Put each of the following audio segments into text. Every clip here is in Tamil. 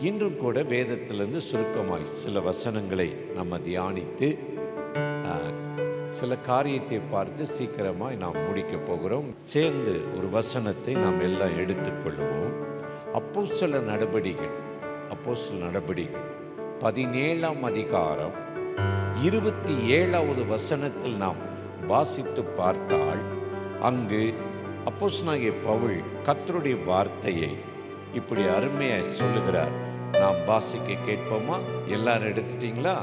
இன்றும் கூட வேதத்திலிருந்து சுருக்கமாய் சில வசனங்களை நம்ம தியானித்து சில காரியத்தை பார்த்து சீக்கிரமாய் நாம் முடிக்க போகிறோம். சேர்ந்து ஒரு வசனத்தை நாம் எல்லாம் எடுத்துக்கொள்வோம். அப்போஸ்தல நடபடிகள் 17ஆம் அதிகாரம் 27வது வசனத்தில் நாம் வாசித்து பார்த்தால், அங்கு அப்போஸ்தலனாகிய பவுல் கர்த்தருடைய வார்த்தையை இப்படி அருமையாய் சொல்லுகிறார். நாம் வாசிக்க கேட்போமா? எல்லாரும் எடுத்துட்டீங்களா?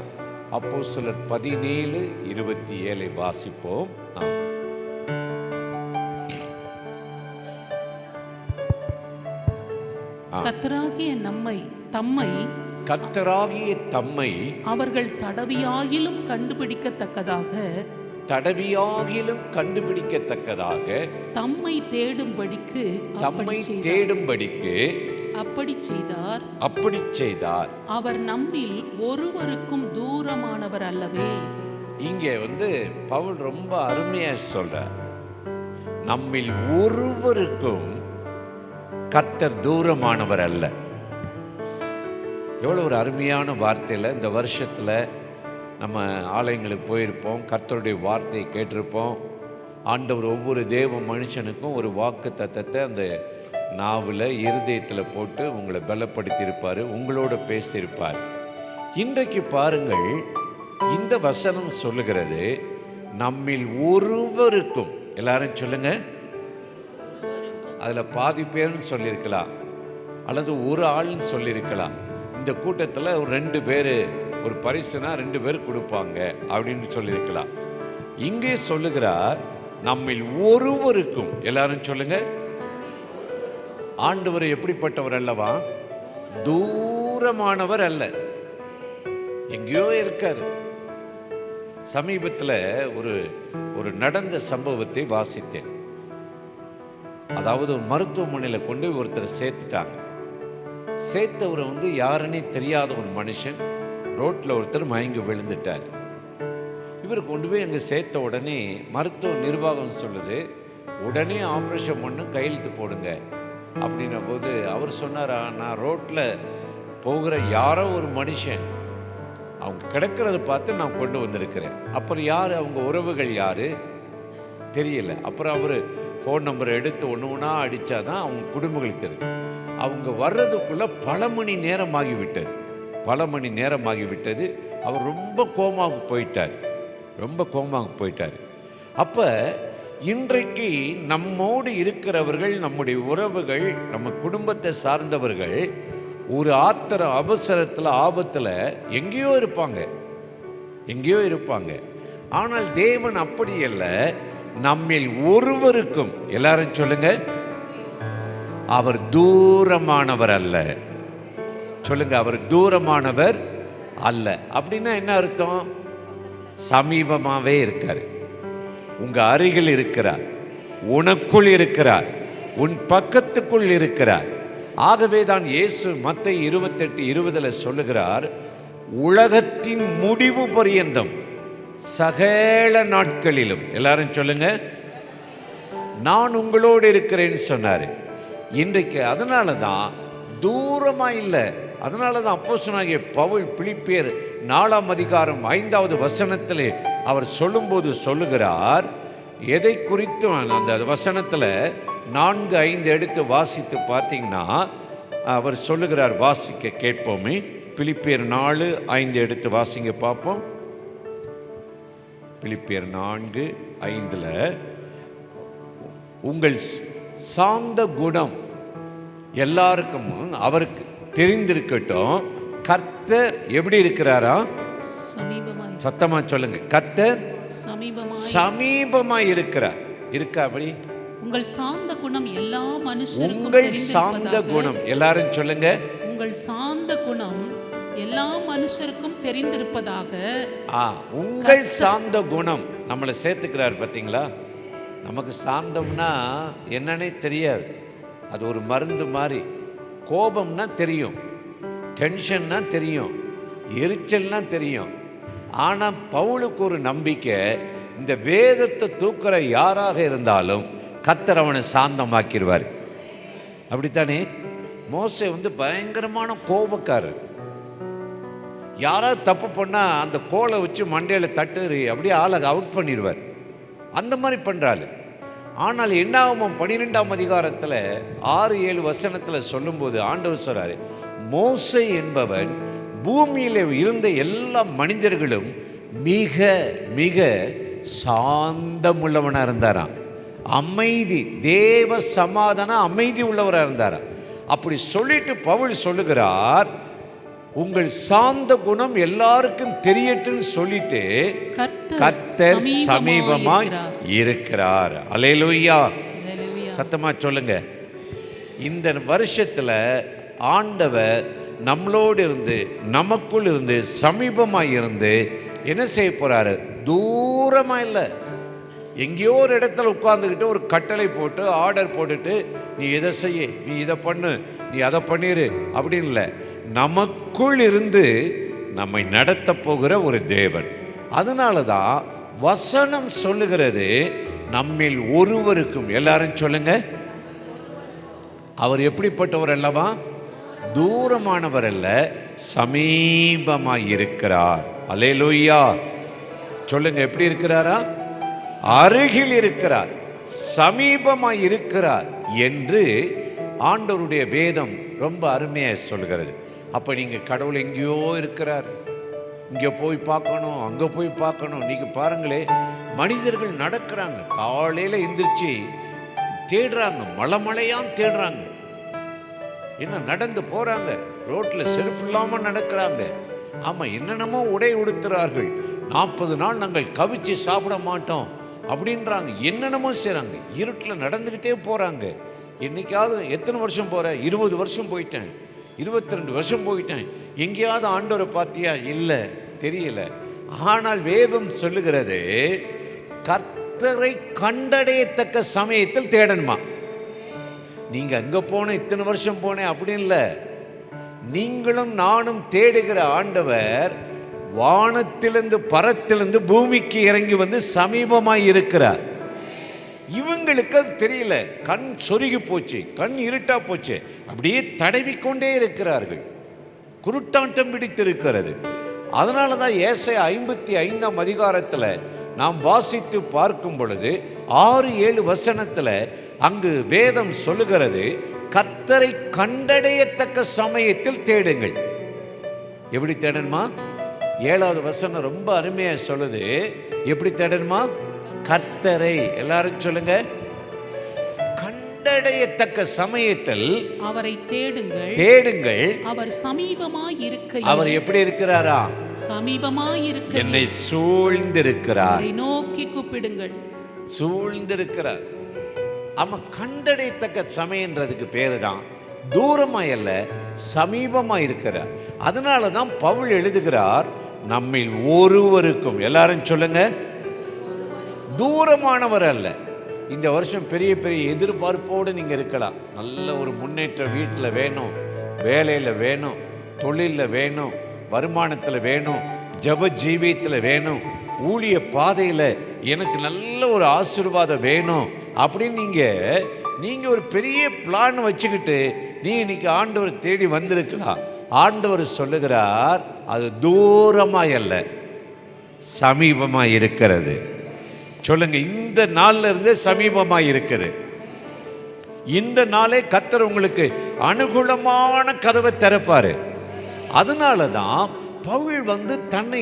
அப்போஸ்தலர் 17:27 வாசிப்போம். கர்த்தராகிய தம்மை அவர்கள் தடவியாகிலும் கண்டுபிடிக்கத்தக்கதாக தம்மை தேடும்படிக்கு அப்படி செய்தார். அவர் நம்மில் ஒருவருக்கும் தூரமானவர் அல்லவே. இங்கே பவுல் ரொம்ப அருமையா சொல்றார். நம்மில் ஒருவருக்கும் கர்த்தர் தூரமானவர் அல்ல. எவ்வளவு ஒரு அருமையான வார்த்தையில் இந்த வருஷத்துல நம்ம ஆலயங்களுக்கு போயிருப்போம், கர்த்தருடைய வார்த்தையை கேட்டிருப்போம். ஆண்டவர் ஒவ்வொரு தேவ மனுஷனுக்கும் ஒரு வாக்கு தத்தத்தை அந்த நாவில் இருதயத்தில் போட்டு உங்களை பலப்படுத்தியிருப்பார், உங்களோட பேசியிருப்பார். இன்றைக்கு பாருங்கள், இந்த வசனம் சொல்லுகிறது நம்மில் ஒருவருக்கும். எல்லாரும் சொல்லுங்க. அதில் பாதி பேர்னு சொல்லியிருக்கலாம், அல்லது ஒரு ஆள்னு சொல்லியிருக்கலாம். இந்த கூட்டத்தில் ஒரு 2 பேர், ஒரு பரிசுனா 2 பேர் கொடுப்பாங்க அப்படின்னு சொல்லியிருக்கலாம். இங்கே சொல்லுகிறார் நம்மில் ஒருவருக்கும். எல்லாரும் சொல்லுங்க. ஆண்டவர் எப்படிப்பட்டவர் அல்லவா? தூரமானவர் அல்ல, எங்கேயோ இருக்காரு. சமீபத்தில் ஒரு நடந்த சம்பவத்தை வாசித்தேன். அதாவது ஒரு மருத்துவமனையில் கொண்டு ஒருத்தர் சேர்த்துட்டாங்க. சேர்த்தவர் யாருன்னே தெரியாத ஒரு மனுஷன். ரோட்டில் ஒருத்தர் மயங்கி விழுந்துட்டார். இவர் கொண்டு போய் அங்கே சேர்த்த உடனே மருத்துவ நிர்வாகம் சொல்லுது, உடனே ஆப்ரேஷன் பண்ண கையெழுத்து போடுங்க அப்படின்ன போது அவர் சொன்னாரா, நான் ரோட்டில் போகிற யாரோ ஒரு மனுஷன் அவங்க கிடக்கிறத பார்த்து நான் கொண்டு வந்திருக்கிறேன். அப்புறம் யார் அவங்க உறவுகள் யார் தெரியல. அப்புறம் அவர் ஃபோன் நம்பரை எடுத்து ஒன்று அடித்தாதான் அவங்க குடும்பங்களுக்கு தெரியும். அவங்க வர்றதுக்குள்ளே பல மணி நேரமாகிவிட்டது. அவர் ரொம்ப கோமாவுக்கு போயிட்டார். அப்போ இன்றைக்கு நம்மோடு இருக்கிறவர்கள், நம்முடைய உறவுகள், நம்ம குடும்பத்தை சார்ந்தவர்கள் ஒரு அவசரத்தில், ஆபத்தில் எங்கேயோ இருப்பாங்க. ஆனால் தேவன் அப்படி அல்ல. நம்மில் ஒருவருக்கும். எல்லாரும் சொல்லுங்க, அவர் தூரமானவர் அல்ல. சொல்லுங்க, அவர் தூரமானவர் அல்ல. அப்படின்னா என்ன அர்த்தம்? சமீபமாகவே இருக்கார், உங்க அருகில் இருக்கிறார், உனக்குள் இருக்கிறார், உன் பக்கத்துக்குள் இருக்கிறார். ஆகவே தான் இயேசு மத்தேயு 28:20 சொல்லுகிறார், உலகத்தின் முடிவு பரியந்தம் சகல நாட்களிலும். எல்லாரும் சொல்லுங்க, நான் உங்களோடு இருக்கிறேன்னு சொன்னார். இன்றைக்கு அதனால தான் தூரமா இல்லை. அதனால தான் அப்போஸ்தலனாகிய பவுல் பிலிப்பியர் 4ஆம் அதிகாரம் 5வது வசனத்திலே அவர் சொல்லும்போது சொல்லுகிறார், எதை குறித்தும் அந்த வசனத்தில் 4-5 எடுத்து வாசித்து பார்த்தீங்கன்னா அவர் சொல்லுகிறார். வாசிக்க கேட்போமே. பிலிப்பியர் 4:5 எடுத்து வாசிங்க பார்ப்போம். பிலிப்பியர் 4:5 உங்கள் சாந்த குணம் எல்லாருக்கும் அவருக்கு தெரிந்திருக்கட்டும். கர்த்தர் எப்படி இருக்கிறாரா? சத்தமா சொல்லுங்க, கர்த்தர் சமீபமாய் இருக்கிறார். அப்படி உங்கள் சாந்த குணம் எல்லா மனுஷருக்கும் உங்கள் சாந்த குணம். எல்லாரும் சொல்லுங்க, உங்கள் சாந்த குணம் எல்லா மனுஷருக்கும் தெரிந்திருப்பதாக. உங்கள் சாந்த குணம் நம்மளை சேர்த்துக்கிறார். பார்த்தீங்களா, நமக்கு சாந்தம்னா என்னன்னே தெரியாது. அது ஒரு மருந்து மாதிரி. கோபம்னா தெரியும், டென்ஷன்னா தெரியும், எரிச்சல்னா தெரியும். ஆனால் பவுலுக்கு ஒரு நம்பிக்கை, இந்த வேதத்தை தூக்குற யாராக இருந்தாலும் கர்த்தர் அவனை சாந்தமாக்கிடுவார். அப்படித்தானே? மோசே பயங்கரமான கோபக்காரர். யாராவது தப்பு பண்ணால் அந்த கோலை வச்சு மண்டையில் தட்டு அப்படியே ஆளை அவுட் பண்ணிடுவார். அந்த மாதிரி பண்ணுறாள். ஆனால் என்னாகும் 12ஆம் அதிகாரத்தில் 6-7 வசனத்தில் சொல்லும்போது ஆண்டவர் சொல்கிறாரு, மோசே என்பவன் பூமியில் இருந்த எல்லா மனிதர்களும் மிக மிக சாந்தமுள்ளவனாக இருந்தாராம். அமைதி, தேவ சமாதானம், அமைதி உள்ளவராக இருந்தாராம். அப்படி சொல்லிட்டு பவுல் சொல்லுகிறார், உங்கள் சாந்த குணம் எல்லாருக்கும் தெரியட்டுன்னு சொல்லிட்டு கர்த்தர் சமீபமாய் இருக்கிறார். அல்லேலூயா. சத்தமா சொல்லுங்க. இந்த வருஷத்துல ஆண்டவர் நம்மளோடு இருந்து, நமக்குள் இருந்து, சமீபமாய் இருந்து என்ன செய்ய போறாரு? தூரமா இல்லை, எங்கேயோ ஒரு இடத்துல உட்கார்ந்துக்கிட்டு ஒரு கட்டளை போட்டு ஆர்டர் போட்டுட்டு நீ இதை செய்ய, நீ இதை பண்ணு, நீ அதை பண்ணிரு அப்படின்னு இல்லை. நமக்குள் இருந்து நம்மை நடத்த போகிற ஒரு தேவன். அதனால தான் வசனம் சொல்லுகிறது, நம்மில் ஒருவருக்கும், எல்லாரும் சொல்லுங்க, அவர் எப்படிப்பட்டவர் அல்லவா? தூரமானவர் அல்ல, சமீபமாய் இருக்கிறார். அல்லேலூயா. சொல்லுங்க, எப்படி இருக்கிறாரா? அருகில் இருக்கிறார், சமீபமாய் இருக்கிறார் என்று ஆண்டவருடைய வேதம் ரொம்ப அருமையாக சொல்கிறது. அப்போ நீங்கள் கடவுள் எங்கேயோ இருக்கிறார், இங்கே போய் பார்க்கணும், அங்கே போய் பார்க்கணும். நீங்கள் பாருங்களே, மனிதர்கள் நடக்கிறாங்க, காலையில் எந்திரிச்சு தேடுறாங்க, மலைமலையான் தேடுறாங்க. என்ன நடந்து போகிறாங்க, ரோட்டில் செருப்பு இல்லாமல் நடக்கிறாங்க. ஆமாம், என்னென்னமோ உடை உடுத்துறார்கள். 40 நாள் நாங்கள் கவிச்சு சாப்பிட மாட்டோம் அப்படின்றாங்க. என்னென்னமோ செய்கிறாங்க, இருட்டில் நடந்துக்கிட்டே போகிறாங்க. என்னைக்காவது எத்தனை வருஷம் போகிறேன்? 20 வருஷம் போயிட்டேன், 22 வருஷம் போயிட்டேன். எங்கேயாவது ஆண்டவரை பார்த்தியா? இல்லை, தெரியல. ஆனால் வேதம் சொல்லுகிறது, கர்த்தரை கண்டடையத்தக்க சமயத்தில் தேடணுமா. நீங்கள் அங்கே போன, இத்தனை வருஷம் போனேன் அப்படின்னு இல்லை. நீங்களும் நானும் தேடுகிற ஆண்டவர் வானத்திலிருந்து, பரத்திலிருந்து பூமிக்கு இறங்கி வந்து சமீபமாய் இருக்கிறார். இவங்களுக்கு அது தெரியல, கண் சொருகி போச்சு, கண் இருட்டா போச்சு, அப்படியே தடவிக்கொண்டே இருக்கிறார்கள், குருட்டாட்டம் பிடித்திருக்கிறது. அதனால தான் ஏசாயா 55ஆம் அதிகாரத்தில் நாம் வாசித்து பார்க்கும் பொழுது 6-7 வசனத்தில் அங்கு வேதம் சொல்லுகிறது, கர்த்தரை கண்டடையத்தக்க சமயத்தில் தேடுங்கள். எப்படி தேடணுமா? 7வது வசனம் ரொம்ப அருமையாக சொல்லுது. எப்படி தேடணுமா? கர்த்தரை, எல்லாரும் சொல்லுங்க, கண்டடையத்தக்க சமயத்தில் அவரை தேடுங்கள். தேடுங்கள், அவர் சமீபமாய் இருக்கையில். அவர் எப்படி இருக்கிறாரா? சமீபமாய் இருக்கையில். என்னை சூழ்ந்திருக்கிறார். அவரை நோக்கி கூப்பிடுங்கள். சூழ்ந்திருக்கிறார். ஆமா, கண்டடையத்தக்க சமயன்றதுக்கு பேரு தான் தூரமாய் அல்ல, சமீபமாய் இருக்கிறார். அதனால தான் பவுல் எழுதுகிறார், நம்மில் ஒருவருக்கும், எல்லாரும் சொல்லுங்க, தூரமானவர் அல்ல. இந்த வருஷம் பெரிய பெரிய எதிர்பார்ப்போடு நீங்கள் இருக்கலாம். நல்ல ஒரு முன்னேற்றம் வீட்டில் வேணும், வேலையில் வேணும், தொழிலில் வேணும், வருமானத்தில் வேணும், ஜப ஜீவியத்தில் வேணும், ஊழிய பாதையில் எனக்கு நல்ல ஒரு ஆசீர்வாதம் வேணும் அப்படின்னு நீங்கள் ஒரு பெரிய பிளான் வச்சுக்கிட்டு நீங்கள் இன்னைக்கு ஆண்டவர் தேடி வந்திருக்கலாம். ஆண்டவர் சொல்லுகிறார், அது தூரமாய் அல்ல, சமீபமாய் இருக்கிறது. சொல்லுங்க, இந்த நாள்ல இருந்து சமீபமாய் இருக்குது. இந்த நாளே கர்த்தர் உங்களுக்கு அனுகூலமான கதவை திறப்பாரு. அதனால தான் பவுல் தன்னை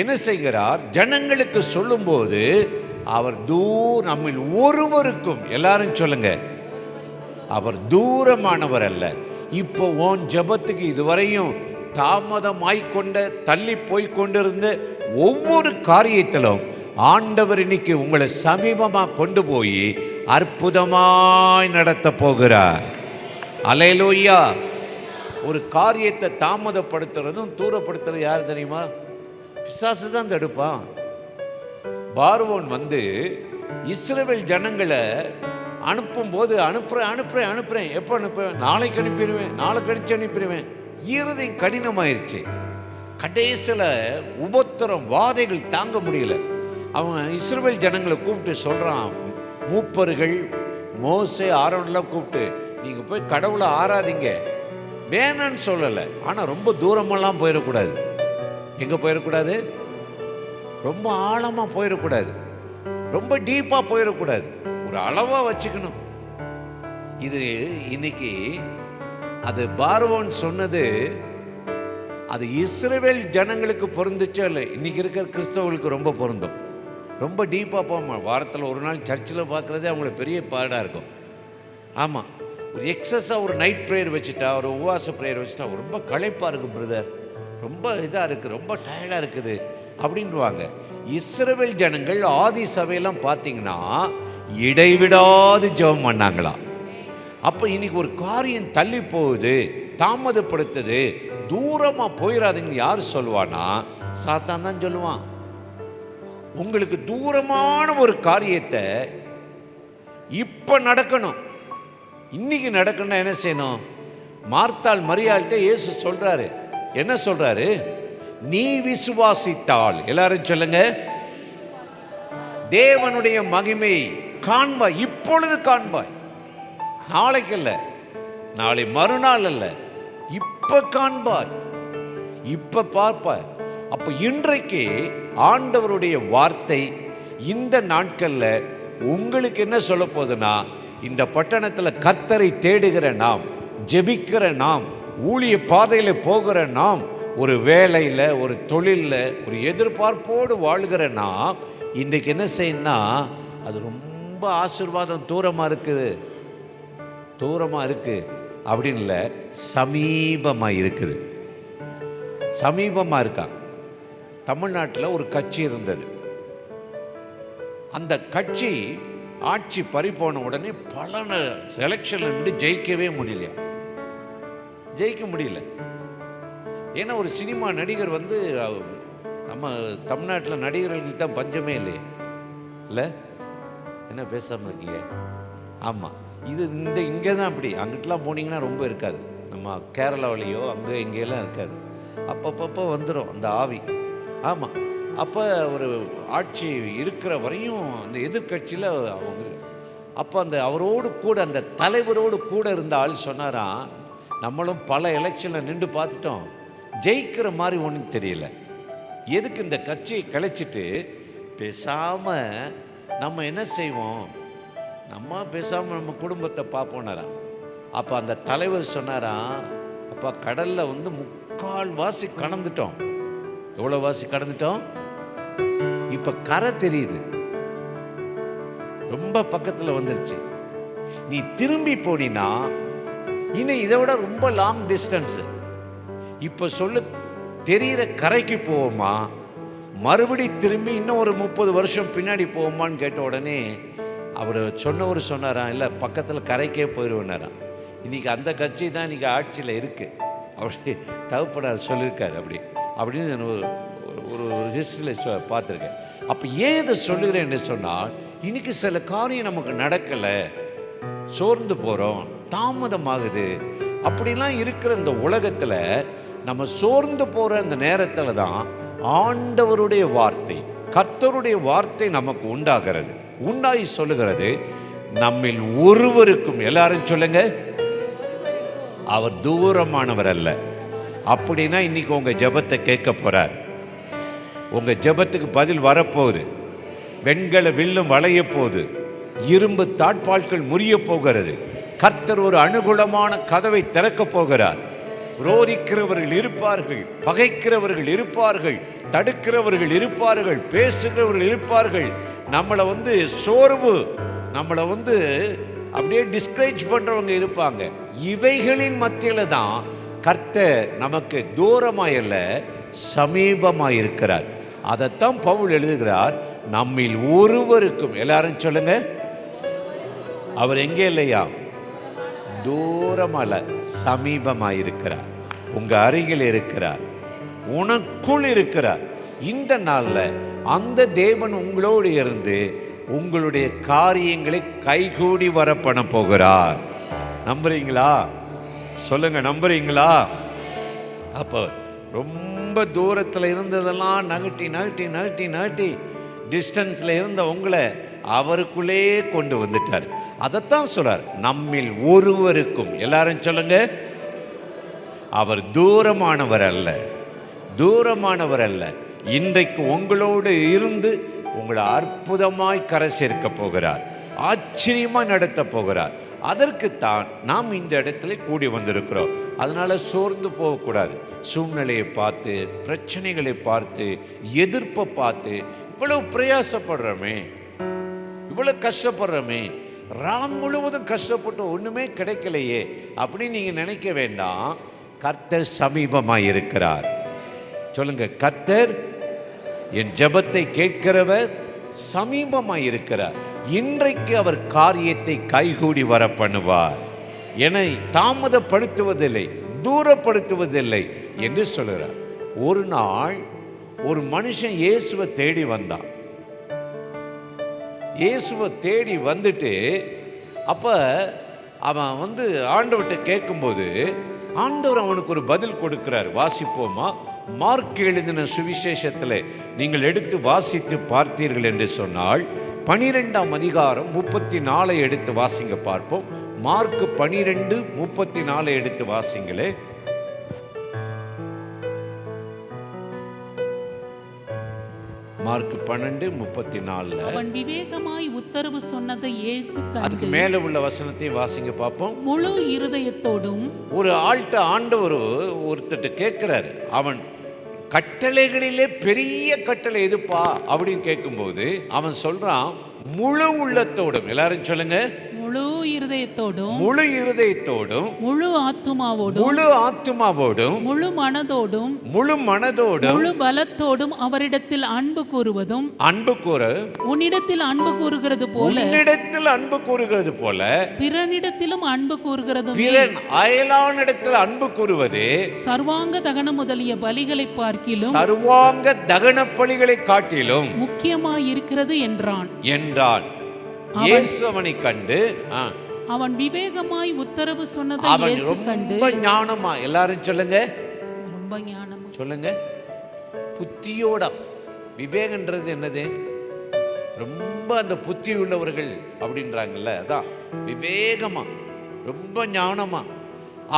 என்ன செய்கிறார்? ஜனங்களுக்கு சொல்லும்போது அவர் நம்மில் ஒருவருக்கும், எல்லாரும் சொல்லுங்க, அவர் தூரமானவர் அல்ல. இப்போ உன் ஜபத்துக்கு இதுவரையும் தாமதமாய்கொண்ட, தள்ளி போய்கொண்டிருந்த ஒவ்வொரு காரியத்திலும் ஆண்டவர் இன்னைக்கு உங்களை சமீபமாக கொண்டு போய் அற்புதமாய் நடத்த போகிறார். அல்லேலூயா. ஒரு காரியத்தை தாமதப்படுத்துறதும் தூரப்படுத்துறது யார் தெரியுமா? பிசாசு தான் தடுப்பான். பார்வோன் வந்து இஸ்ரவேல் ஜனங்களை அனுப்பும்போது அனுப்புறேன், எப்போ அனுப்புவேன், நாளைக்கு அனுப்பிடுவேன், நாளை கழிச்சு அனுப்பிடுவேன். இருதயம் கடினமாயிருச்சு. கடைசியில் உபத்திரம் வாதைகள் தாங்க முடியல. அவன் இஸ்ரவேல் ஜனங்களை கூப்பிட்டு சொல்கிறான், மூப்பர்கள் மோசே ஆரோன்லாம் கூப்பிட்டு நீங்கள் போய் கடவுளை ஆராதிங்க. வேணான்னு சொல்லலை, ஆனால் ரொம்ப தூரமெல்லாம் போயிடக்கூடாது. எங்கே போயிடக்கூடாது? ரொம்ப ஆழமாக போயிடக்கூடாது, ரொம்ப டீப்பாக போயிடக்கூடாது, ஒரு அளவாக வச்சுக்கணும். இது இன்னைக்கு அது பார்வோன் சொன்னது அது இஸ்ரவேல் ஜனங்களுக்கு பொருந்துச்சோ இல்லை, இன்னைக்கு இருக்கிற கிறிஸ்தவர்களுக்கு ரொம்ப பொருந்தும். ரொம்ப டீப்பாக போகாம வாரத்தில் ஒரு நாள் சர்ச்சில் பார்க்குறதே அவங்களுக்கு பெரிய பாடாக இருக்கும். ஆமாம், ஒரு எக்ஸஸாக ஒரு நைட் ப்ரேயர் வச்சுட்டா, ஒரு உபவாச ப்ரேயர் வச்சுட்டா ரொம்ப களைப்பாக இருக்குது பிரதர், ரொம்ப இதாக இருக்குது, ரொம்ப டயர்டாக இருக்குது அப்படின்வாங்க. இஸ்ரவேல் ஜனங்கள் ஆதி சபையெல்லாம் பார்த்தீங்கன்னா இடைவிடாது ஜெபம் பண்ணாங்களாம். அப்போ இன்னைக்கு ஒரு காரியம் தள்ளி போகுது, தாமதப்படுத்துது, தூரமாக போயிடாதீங்கன்னு யார் சொல்லுவானா? சாத்தான் தான் சொல்லுவான். உங்களுக்கு தூரமான ஒரு காரியத்தை இப்போ நடக்கணும், இன்னைக்கு நடக்கணும்னா என்ன செய்யணும்? மார்த்தாள் மரியாள்கிட்ட இயேசு சொல்றாரு, என்ன சொல்றாரு? நீ விசுவாசித்தால், எல்லாரும் சொல்லுங்க, தேவனுடைய மகிமை காண்பாய், இப்பொழுது காண்பாய். நாளைக்கு அல்ல, நாளை மறுநாள் அல்ல, இப்ப காண்பாய், இப்ப பார்ப்பாய். அப்ப இன்றைக்கு ஆண்டவருடைய வார்த்தை இந்த நாட்கள்ல உங்களுக்கு என்ன சொல்ல போகுதுன்னா, இந்த பட்டணத்தில் கர்த்தரை தேடுகிற நாம், ஜெபிக்கிற நாம், ஊழிய பாதையில் போகிற நாம், ஒரு வேலையில், ஒரு தொழிலில், ஒரு எதிர்பார்ப்போடு வாழ்கிற நாம் இன்றைக்கு என்ன செய்யணும்னா, அது ரொம்ப ஆசீர்வாதம் தூரமாக இருக்குது, தூரமாக இருக்குது அப்படின்னு இல்லை, சமீபமாக இருக்குது. சமீபமாக இருக்கா. தமிழ்நாட்டில் ஒரு கட்சி இருந்தது. அந்த கட்சி ஆட்சி பறிபோன உடனே பல எலெக்ஷன்ல நின்று ஜெயிக்கவே முடியல, ஜெயிக்க முடியல. ஏன்னா ஒரு சினிமா நடிகர் வந்து, நம்ம தமிழ்நாட்டில் நடிகர்களுக்கு தான் பஞ்சமே இல்லையே, இல்லை? என்ன பேசாமல் இருக்கீங்க? ஆமாம், இது இங்கே தான் அப்படி. அங்கிட்டலாம் போனீங்கன்னா ரொம்ப இருக்காது, நம்ம கேரளாவிலையோ அங்கே இங்கேயெல்லாம் இருக்காது. அப்பப்போ வந்துடும் அந்த ஆவி. ஆமாம், அப்போ ஒரு ஆட்சி இருக்கிற வரையும் அந்த எதிர்கட்சியில் அவங்க, அப்போ அந்த அவரோடு கூட, அந்த தலைவரோடு கூட இருந்த ஆள் சொன்னாராம், நம்மளும் பல எலெக்ஷனில் நின்று பார்த்துட்டோம், ஜெயிக்கிற மாதிரி ஒன்றும் தெரியல, எதுக்கு இந்த கட்சியை கலைச்சிட்டு பேசாமல் நம்ம என்ன செய்வோம், நம்ம பேசாமல் நம்ம குடும்பத்தை பார்ப்போனாராம். அப்போ அந்த தலைவர் சொன்னாராம், அப்போ கடலில் வந்து 3/4 வாசி கடந்துட்டோம். எவ்வளோ வாசி கடந்துட்டோம்? இப்போ கரை தெரியுது, ரொம்ப பக்கத்தில் வந்துருச்சு. நீ திரும்பி போனீன்னா இன்னும் இதை விட ரொம்ப லாங் டிஸ்டன்ஸு. இப்போ சொல்லு, தெரிகிற கரைக்கு போவோமா, மறுபடி திரும்பி இன்னும் ஒரு 30 வருஷம் பின்னாடி போவோமான்னு கேட்ட உடனே அவர் சொன்னவர் சொன்னாராம், இல்லை பக்கத்தில் கரைக்கே போயிடுவேனாராம். இன்றைக்கி அந்த கட்சி தான் இன்றைக்கி ஆட்சியில் இருக்குது, அப்படி தகப்பனார் சொல்லியிருக்காரு. அப்படின்னு ஒரு ஹிஸ்டரியில் பார்த்துருக்கேன். அப்போ ஏன் இதை சொல்லுகிறேன்னு சொன்னால், இன்னைக்கு சில காரியம் நமக்கு நடக்கலை, சோர்ந்து போகிறோம், தாமதமாகுது, அப்படிலாம் இருக்கிற இந்த உலகத்தில் நம்ம சோர்ந்து போகிற அந்த நேரத்தில் தான் ஆண்டவருடைய வார்த்தை, கர்த்தருடைய வார்த்தை நமக்கு உண்டாகிறது. உண்டாகி சொல்லுகிறது, நம்மில் ஒருவருக்கும், எல்லாரும் சொல்லுங்க, அவர் தூரமானவர் அல்ல. அப்படின்னா இன்னைக்கு உங்கள் ஜெபத்தை கேட்க போகிறார், உங்கள் ஜெபத்துக்கு பதில் வரப்போகுது, வெண்கல வில்லும் வளைய போகுது, இரும்பு தாட்பால்கள் முறிய போகிறது, கர்த்தர் ஒரு அனுகூலமான கதவை திறக்க போகிறார். ரோதிக்கிறவர்கள் இருப்பார்கள், பகைக்கிறவர்கள் இருப்பார்கள், தடுக்கிறவர்கள் இருப்பார்கள், பேசுகிறவர்கள் இருப்பார்கள், நம்மளை சோர்வு, நம்மளை அப்படியே டிஸ்கரேஜ் பண்ணுறவங்க இருப்பாங்க. இவைகளின் மத்தியில் தான் கர்த்தர் நமக்கு தூரமாயல்ல, சமீபமாக இருக்கிறார். அதைத்தான் பவுல் எழுதுகிறார், நம்மில் ஒருவருக்கும், எல்லாரும் சொல்லுங்க, அவர் எங்கே இல்லையா, தூரமல்ல, சமீபமாக இருக்கிறார். உங்க அருகில் இருக்கிறார், உனக்குள் இருக்கிறார். இந்த நாள்ல அந்த தேவன் உங்களோடு இருந்து உங்களுடைய காரியங்களை கைகூடி வர பண்ண போகிறார். நம்புறீங்களா? சொல்லுங்க, நம்புறீங்களா? அப்போ ரொம்ப தூரத்தில் இருந்ததெல்லாம் நகட்டி நகட்டி நகட்டி நகட்டி டிஸ்டன்ஸில் இருந்த உங்களை அவருக்குள்ளே கொண்டு வந்துட்டார். அதைத்தான் சொல்றார், நம்மில் ஒருவருக்கும். எல்லாரும் சொல்லுங்க, அவர் தூரமானவர் அல்ல, தூரமானவர் அல்ல. இன்றைக்கு உங்களோடு இருந்து உங்களை அற்புதமாய் கரை சேர்க்க போகிறார், ஆச்சரியமாக நடத்த போகிறார். அதற்குத்தான் நாம் இந்த இடத்துல கூடி வந்திருக்கிறோம். அதனால சோர்ந்து போகக்கூடாது. சூழ்நிலையை பார்த்து, பிரச்சனைகளை பார்த்து, எதிர்ப்பை பார்த்து இவ்வளவு பிரயாசப்படுறோமே, இவ்வளவு கஷ்டப்படுறோமே, ராம் முழுவதும் கஷ்டப்பட்டு ஒண்ணுமே கிடைக்கலையே அப்படின்னு நீங்க நினைக்க வேண்டாம். கர்த்தர் சமீபமாய் இருக்கிறார். சொல்லுங்க, கர்த்தர் என் ஜெபத்தை கேட்கிறவர் சமீபமாய் இருக்கிறார். இன்றைக்கு அவர் காரியத்தை கைகூடி வர பண்ணுவார். என்னை தாமதப்படுத்துவதில்லை, தூரப்படுத்துவதில்லை என்று சொல்கிறார். ஒரு நாள் ஒரு மனுஷன் இயேசுவை தேடி வந்தான். இயேசுவை தேடி வந்துட்டு அப்ப அவன் ஆண்டவர்கிட்ட கேட்கும்போது ஆண்டவர் அவனுக்கு ஒரு பதில் கொடுக்கிறார். வாசிப்போமா? மார்க் எழுதின சுவிசேஷத்தில் நீங்கள் எடுத்து வாசித்து பார்த்தீர்கள் என்று சொன்னால் 12ஆம் அதிகாரம் 34 எடுத்து வாசிங்க பார்ப்போம். மார்க் 12:34 எடுத்து வாசிங்களே. மார்க் 12:34. அவன் விவேகமாய் உத்தரவு சொன்னதை இயேசு கண்டு. அதுக்கு மேல உள்ள வசனத்தை வாசிங்க பார்ப்போம். முழு இருதயத்தோடும். ஒரு ஆள்கிட்ட ஆண்டவர் ஒருத்தட்ட கேட்கிறாரு, அவன் கட்டளைகளிலே பெரிய கட்டளை எதுப்பா அப்படின்னு கேட்கும்போது அவன் சொல்றான், முழு உள்ளத்தோடும். எல்லாரும் சொல்லுங்க, முழு இருதயத்தோடும், முழு இருதயத்தோடும், முழு ஆத்துமாவோடும், முழு ஆத்துமாவோடும், முழு மனதோடும், முழு மனதோடும், முழு பலத்தோடும் அவரிடத்தில் அன்பு கூறுவதும். அன்பு கூற உன்னிடத்தில் அன்பு கூறுகிறது போல, உன்னிடத்தில் அன்பு கூறுகிறது போல பிறனிடத்திலும் அன்பு கூறுகிறதும். பிறன் அயலானிடத்தில் அன்பு கூறுவதே சர்வாங்க தகன முதலிய பலிகளை பார்க்கிலும், சர்வாங்க தகன பலிகளை காட்டிலும் முக்கியமாய் இருக்கிறது என்றான். இயேசு அவனை கண்டு, அவன் விவேகமாய் உத்தரவு சொன்னதை இயேசு கண்டு. ரொம்ப ஞானமா, எல்லாரும் சொல்லுங்க, ரொம்ப ஞானமா சொல்லுங்க, புத்தியோட. விவேகன்றது என்னது? ரொம்ப அந்த புத்தி உள்ளவர்கள் அப்படின்றாங்கல்ல, அதான் விவேகமா, ரொம்ப ஞானமா.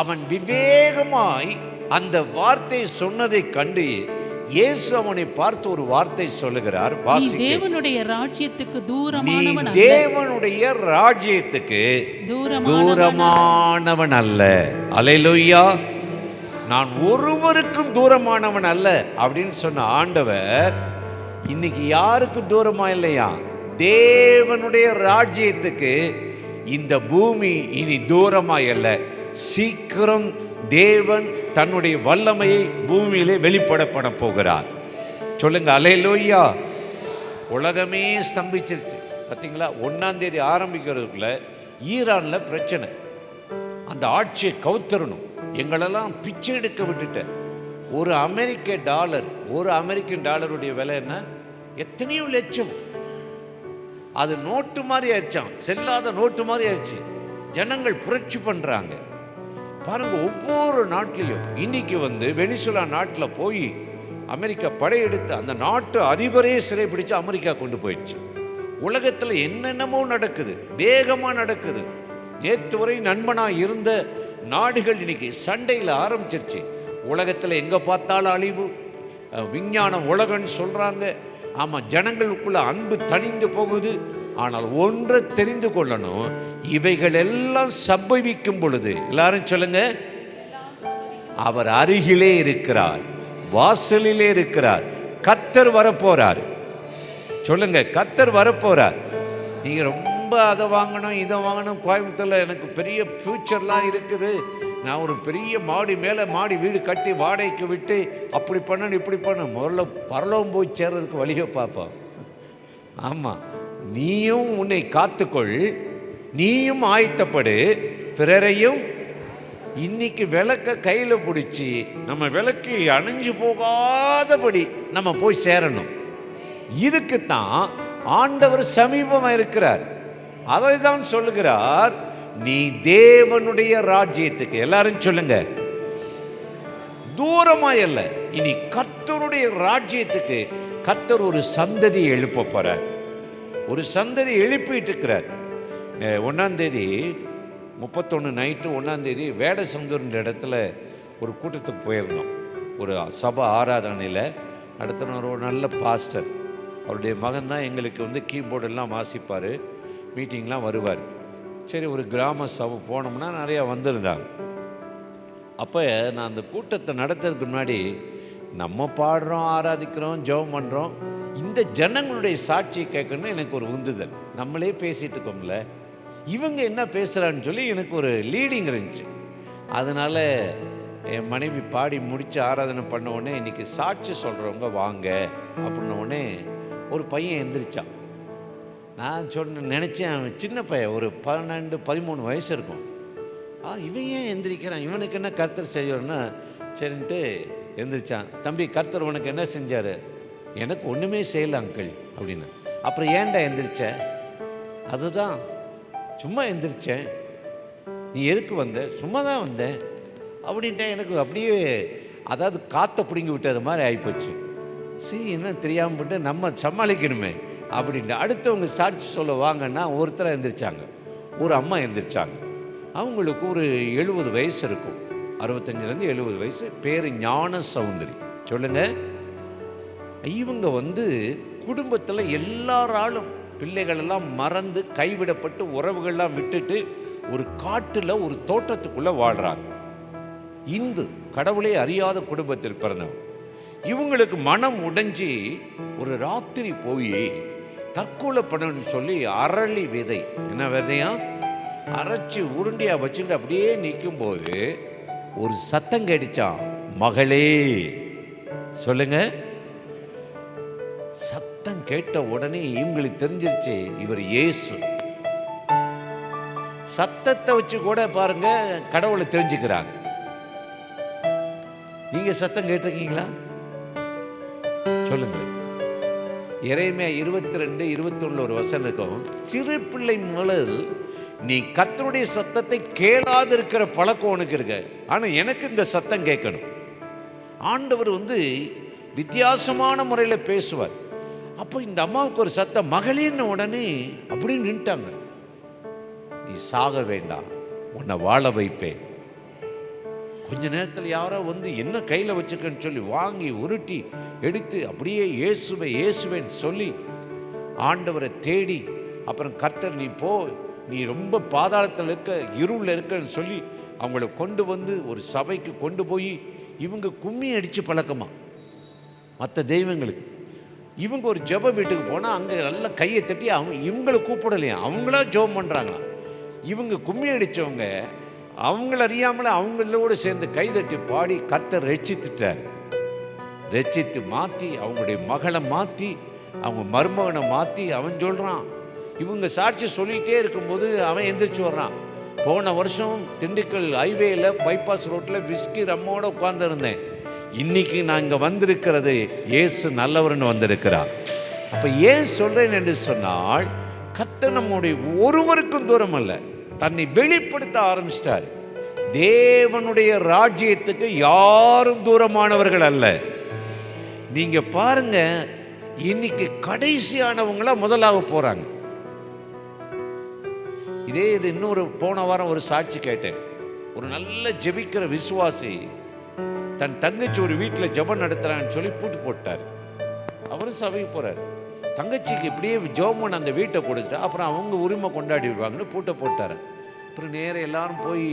அவன் விவேகமாய் அந்த வார்த்தை சொன்னதை கண்டு இயேசு அவனை பார்த்து ஒரு வார்த்தை சொல்லுகிறார். தேவனுடைய ராஜ்யத்துக்கு தூரமானவன், தேவனுடைய ராஜ்யத்துக்கு தூரமானவன் அல்ல. அல்லேலூயா. நான் ஒருவருக்கும் தூரமானவன் அல்ல அப்படின்னு சொன்ன ஆண்டவர் இன்னைக்கு யாருக்கு தூரமா இல்லையா? தேவனுடைய ராஜ்யத்துக்கு இந்த பூமி இனி தூரமா அல்ல. சீக்கிரம் தேவன் தன்னுடைய வல்லமையை பூமியிலே வெளிப்பட பண்ண போகிறார். சொல்லுங்க, அல்லேலூயா. உலகமே ஸ்தம்பிச்சிருச்சு பார்த்தீங்களா? 1ஆம் தேதி ஆரம்பிக்கிறதுக்குள்ள ஈரான்ல பிரச்சனை. அந்த ஆட்சியை கவுத்தரணும், எங்களெல்லாம் பிச்சை எடுக்க விட்டுட்ட. ஒரு அமெரிக்கன் டாலருடைய விலை என்ன? எத்தனையோ லட்சம். அது நோட்டு மாதிரி ஆயிடுச்சான், செல்லாத நோட்டு மாதிரி ஆயிடுச்சு. ஜனங்கள் புரட்சி பண்றாங்க பாருங்க. ஒவ்வொரு நாட்டிலையும் இன்னைக்கு வெனிசுலா நாட்டில் போய் அமெரிக்கா படையெடுத்து அந்த நாட்டு அதிபரே சிறைப்பிடிச்சு அமெரிக்கா கொண்டு போயிடுச்சு. உலகத்தில் என்னென்னமோ நடக்குது, வேகமாக நடக்குது. நேற்று வரை நண்பனாக இருந்த நாடுகள் இன்னைக்கு சண்டையில் ஆரம்பிச்சிருச்சு. உலகத்தில் எங்கே பார்த்தாலும் அழிவு. விஞ்ஞானம் உலகன்னு சொல்கிறாங்க. ஆமாம், ஜனங்களுக்குள்ள அன்பு தணிந்து போகுது. ஆனால் ஒன்றை தெரிந்து கொள்ளணும், இவைகள் எல்லாம் சம்பவிக்கும் பொழுது எல்லாரும் சொல்லுங்க, அவர் அருகிலே இருக்கிறார், வாசலிலே இருக்கிறார். கர்த்தர் வரப்போறார். சொல்லுங்க, கர்த்தர் வரப்போறார். நீங்க ரொம்ப அதை வாங்கணும் இதை வாங்கணும், கோயம்புத்தூர்ல எனக்கு பெரிய ஃபியூச்சர்லாம் இருக்குது, நான் ஒரு பெரிய மாடி வீடு கட்டி வாடகைக்கு விட்டு அப்படி பண்ணணும் இப்படி பண்ணணும். முதல்ல பரலோகம் போய் சேர்றதுக்கு வழியை பார்ப்போம். ஆமாம், நீயும் உன்னை காத்துக்கொள், நீயும் ஆயத்தப்படு, பிறரையும். இன்னைக்கு விளக்க கையில் பிடிச்சி நம்ம விளக்கு அணைஞ்சு போகாதபடி நம்ம போய் சேரணும். இதுக்குத்தான் ஆண்டவர் சமீபமாக இருக்கிறார். அதை தான் சொல்லுகிறார், நீ தேவனுடைய ராஜ்யத்துக்கு, எல்லாரும் சொல்லுங்க, தூரமாய் அல்ல, இனி கர்த்தருடைய ராஜ்யத்துக்கு கர்த்தர் ஒரு சந்ததி எழுப்ப போறார். ஒரு சந்ததி எழுப்பிட்டு இருக்கிறார். 1ஆம் தேதி 31 நைட்டு 1ஆம் தேதி வேடசந்தூர்ன்ற இடத்துல ஒரு கூட்டத்துக்கு போயிருந்தோம். ஒரு சபை ஆராதனையில். அடுத்த நாள் ஒரு நல்ல பாஸ்டர், அவருடைய மகன் தான் எங்களுக்கு வந்து கீபோர்டெல்லாம் வாசிப்பார், மீட்டிங்லாம் வருவார். சரி, ஒரு கிராம சபை போனோம்னா நிறையா வந்திருந்தாங்க. அப்போ நான் அந்த கூட்டத்தை நடத்துறதுக்கு முன்னாடி நம்ம பாடுறோம், ஆராதிக்கிறோம், ஜெபம் பண்ணுறோம், இந்த ஜனங்களுடைய சாட்சியை கேட்கணும்னு எனக்கு ஒரு உந்துதல். நம்மளே பேசிகிட்டு இருக்கோம்ல, இவங்க என்ன பேசுகிறான்னு சொல்லி எனக்கு ஒரு லீடிங் இருந்துச்சு. அதனால் என் மனைவி பாடி முடித்து ஆராதனை பண்ண உடனே இன்றைக்கி சாட்சி சொல்கிறவங்க வாங்க அப்படின்ன உடனே ஒரு பையன் எந்திரிச்சான். நான் நினச்சேன், அவன் சின்ன பையன், ஒரு 12-13 வயசு இருக்கும். இவன் ஏன் எந்திரிக்கிறான், இவனுக்கு என்ன கர்த்தர் செய்யணும்னா சரின்ட்டு எந்திரிச்சான். தம்பி, கர்த்தர் உனக்கு என்ன செஞ்சார்? எனக்கு ஒன்றுமே செய்யலை அங்கிள் அப்படின்னு. அப்புறம் ஏன்டா எந்திரிச்ச? அதுதான், சும்மா எந்திரிச்சேன். நீ எதுக்கு வந்த? சும்மா தான் வந்தேன் அப்படின்ட்டேன். எனக்கு அப்படியே அதாவது காற்றை பிடுங்கி விட்டது மாதிரி ஆகிப்போச்சு. சரி, என்ன தெரியாமல் போட்டு நம்ம சமாளிக்கணுமே அப்படின்ட்டு அடுத்தவங்க சாட்சி சொல்ல வாங்கன்னா ஒருத்தரை எந்திரிச்சாங்க. ஒரு அம்மா எந்திரிச்சாங்க. அவங்களுக்கு ஒரு 70 வயசு இருக்கும், 65லேருந்து 70 வயசு. பேர் ஞான சௌந்தரி. சொல்லுங்க. இவங்க வந்து குடும்பத்தில் எல்லாராலும் பிள்ளைகளெல்லாம் மறந்து கைவிடப்பட்டு உறவுகள்லாம் விட்டுட்டு ஒரு காட்டில் ஒரு தோட்டத்துக்குள்ளே வாழ்கிறாங்க. இந்து, கடவுளே அறியாத குடும்பத்தில் பிறந்தவங்க. இவங்களுக்கு மனம் உடைஞ்சி ஒரு ராத்திரி போய் தற்கொலை பண்ணணும்னு சொல்லி அரளி விதை, என்ன விதையா, அரைச்சி உருண்டியா வச்சுக்கிட்டு அப்படியே நிற்கும்போது ஒரு சத்தம் கேட்டுச்சான், மகளே. சொல்லுங்க. சத்தம் கேட்ட உடனே இவங்களுக்கு தெரிஞ்சிருச்சு இவர் இயேசு. சத்தத்தை வச்சு கூட பாருங்க கடவுளை தெரிஞ்சுக்கிறாங்க. நீங்க சத்தம் கேட்டிருக்கீங்களா? சொல்லுங்க. எரேமியா 22-21 ஒரு வசனம் இருக்கும். சிறு பிள்ளை முதல் நீ கர்த்தருடைய சத்தத்தை கேளாது இருக்கிற பழக்கம் உனக்கு இருக்கு, ஆனா எனக்கு இந்த சத்தம் கேட்கணும். ஆண்டவர் வந்து வித்தியாசமான முறையில் பேசுவார். அப்போ இந்த அம்மாவுக்கு ஒரு சத்தம், மகளிர்னு உடனே அப்படின்னு நின்ட்டாங்க. நீ சாக வேண்டாம், உன்னை வாழ வைப்பேன். கொஞ்ச நேரத்தில் யாரோ வந்து என்ன கையில் வச்சுக்கன்னு சொல்லி வாங்கி உருட்டி எடுத்து அப்படியே இயேசுவை இயேசுவேன்னு சொல்லி ஆண்டவரை தேடி, அப்புறம் கர்த்தர் நீ போ, நீ ரொம்ப பாதாளத்தில் இருக்க, இருளில் இருக்கன்னு சொல்லி அவங்கள கொண்டு வந்து ஒரு சபைக்கு கொண்டு போய் இவங்க கும்மி அடித்து பழக்கமா மற்ற தெய்வங்களுக்கு. இவங்க ஒரு ஜெப வீட்டுக்கு போனால் அங்கே நல்லா கையை தட்டி இவங்களை கூப்பிடலையா, அவங்களா ஜெபம் பண்ணுறாங்க. இவங்க கும்மி அடித்தவங்க அவங்கள அறியாமல அவங்களோடு சேர்ந்து கைதட்டி பாடி கர்த்தர் ரட்சித்துட்டார். ரட்சித்து மாற்றி அவங்களுடைய மகளை மாற்றி அவங்க மருமகனை மாற்றி அவன் சொல்கிறான். இவங்க சாட்சி சொல்லிகிட்டே இருக்கும்போது அவன் எந்திரிச்சு வர்றான். போன வருஷம் திண்டுக்கல் ஹைவேயில் பைபாஸ் ரோட்டில் விஸ்கி ரம்மோடு உட்கார்ந்துருந்தேன். இன்னைக்கு நான் இங்கே வந்திருக்கிறது இயேசு நல்லவர்னு வந்திருக்கிறார். அப்போ ஏன் சொல்கிறேன் என்று சொன்னால், கர்த்தர் நம்முடைய ஒருவருக்கும் தூரம் அல்ல, தன்னை வெளிப்படுத்த ஆரம்பிச்சிட்டார். தேவனுடைய ராஜ்யத்துக்கு யாரும் தூரமானவர்கள் அல்ல. நீங்க பாருங்க, இன்னைக்கு கடைசியானவங்கள முதலாக போறாங்க. இது இன்னொரு போன வாரம் ஒரு சாட்சி கேட்டேன். ஒரு நல்ல ஜெபிக்கிற விசுவாசி தன் தங்கச்சி ஒரு வீட்டில் ஜெபம் நடத்துறான்னு சொல்லி பூட்டு போட்டார். அவரும் சபைக்கு போறாரு. தங்கச்சிக்கு இப்படியே ஜெபம் அந்த வீட்டை கொடுத்துட்டா அப்புறம் அவங்க உரிமை கொண்டாடி விடுவாங்கன்னு பூட்டை போட்டார். அப்புறம் நேரம் எல்லாரும் போய்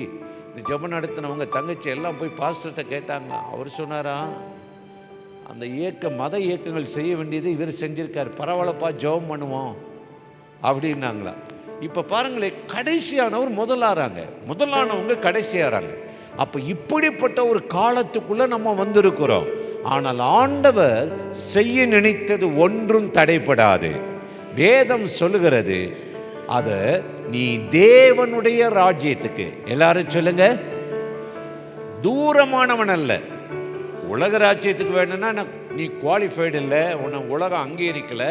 இந்த ஜெபம் நடத்தினவங்க தங்கச்சி எல்லாம் போய் பாஸ்டர்கிட்ட கேட்டாங்க. அவர் சொன்னாரா, அந்த மத இயக்கங்கள் செய்ய வேண்டியது இவர் செஞ்சிருக்காரு, பரவாயில்லப்பா ஜெபம் பண்ணுவோம் அப்படின்னாங்களா. இப்போ பாருங்களேன், கடைசியானவர் முதலாகிறாங்க, முதலானவங்க கடைசியாகிறாங்க. அப்போ இப்படிப்பட்ட ஒரு காலத்துக்குள்ளே நம்ம வந்திருக்கிறோம். ஆனால் ஆண்டவர் செய்ய நினைத்தது ஒன்றும் தடைப்படாது. வேதம் சொல்லுகிறது, அத நீ தேவனுடைய ராஜ்யத்துக்கு, எல்லாரும் சொல்லுங்க, தூரமானவன் அல்ல. உலக ராஜ்யத்துக்கு வேணும்னா நீ குவாலிஃபைடு இல்லை, உலகம் அங்கீகரிக்கலை,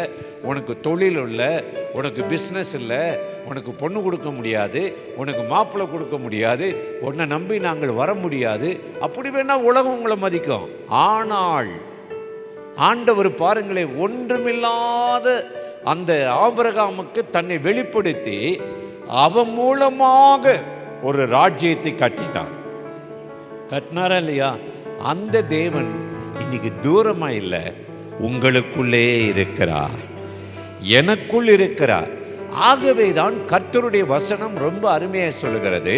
உனக்கு தொழில் இல்லை, உனக்கு பிஸ்னஸ் இல்லை, உனக்கு பொண்ணு கொடுக்க முடியாது, உனக்கு மாப்பிள்ளை கொடுக்க முடியாது, உன்னை நம்பி நாங்கள் வர முடியாது, அப்படி வேணா உலகம் உங்களை மதிக்கும். ஆனால் ஆண்டவர் பாருங்களேன், ஒன்றுமில்லாத அந்த ஆபிரகாமுக்கு தன்னை வெளிப்படுத்தி அவன் மூலமாக ஒரு ராஜ்யத்தை கட்டினாரா இல்லையா? அந்த தேவன் இன்னைக்கு தூரமா இல்லை, உங்களுக்குள்ளே இருக்கிறார், எனக்குள் இருக்கிறார். ஆகவேதான் கர்த்தருடைய வசனம் ரொம்ப அருமையா சொல்லுகிறது,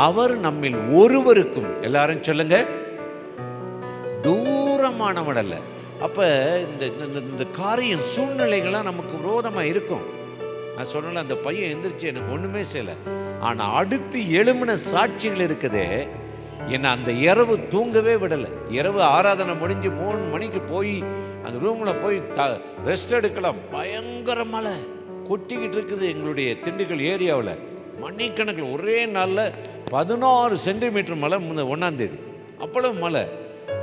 அவர் நம்மில் ஒருவருக்கும், எல்லாரும் சொல்லுங்க, தூரமானவன் அல்ல. அப்ப இந்த காரியம் சூழ்நிலைகள்லாம் நமக்கு விரோதமாக இருக்கும். நான் சொன்னல, அந்த பையன் எந்திரிச்சு எனக்கு ஒன்றுமே செய்யலை, ஆனால் அடுத்து எழும்பின சாட்சிகள் இருக்குது. என்னை அந்த இரவு தூங்கவே விடலை. இரவு ஆராதனை முடிஞ்சு 3 மணிக்கு போய் அந்த ரூமில் போய் ரெஸ்ட் எடுக்கலாம். பயங்கர மழை கொட்டிக்கிட்டு இருக்குது எங்களுடைய திண்டுக்கல் ஏரியாவில். மணிக்கணக்கில் ஒரே நாளில் 16 சென்டிமீட்டர் மழை 1ஆம் தேதி. அவ்வளவு மழை.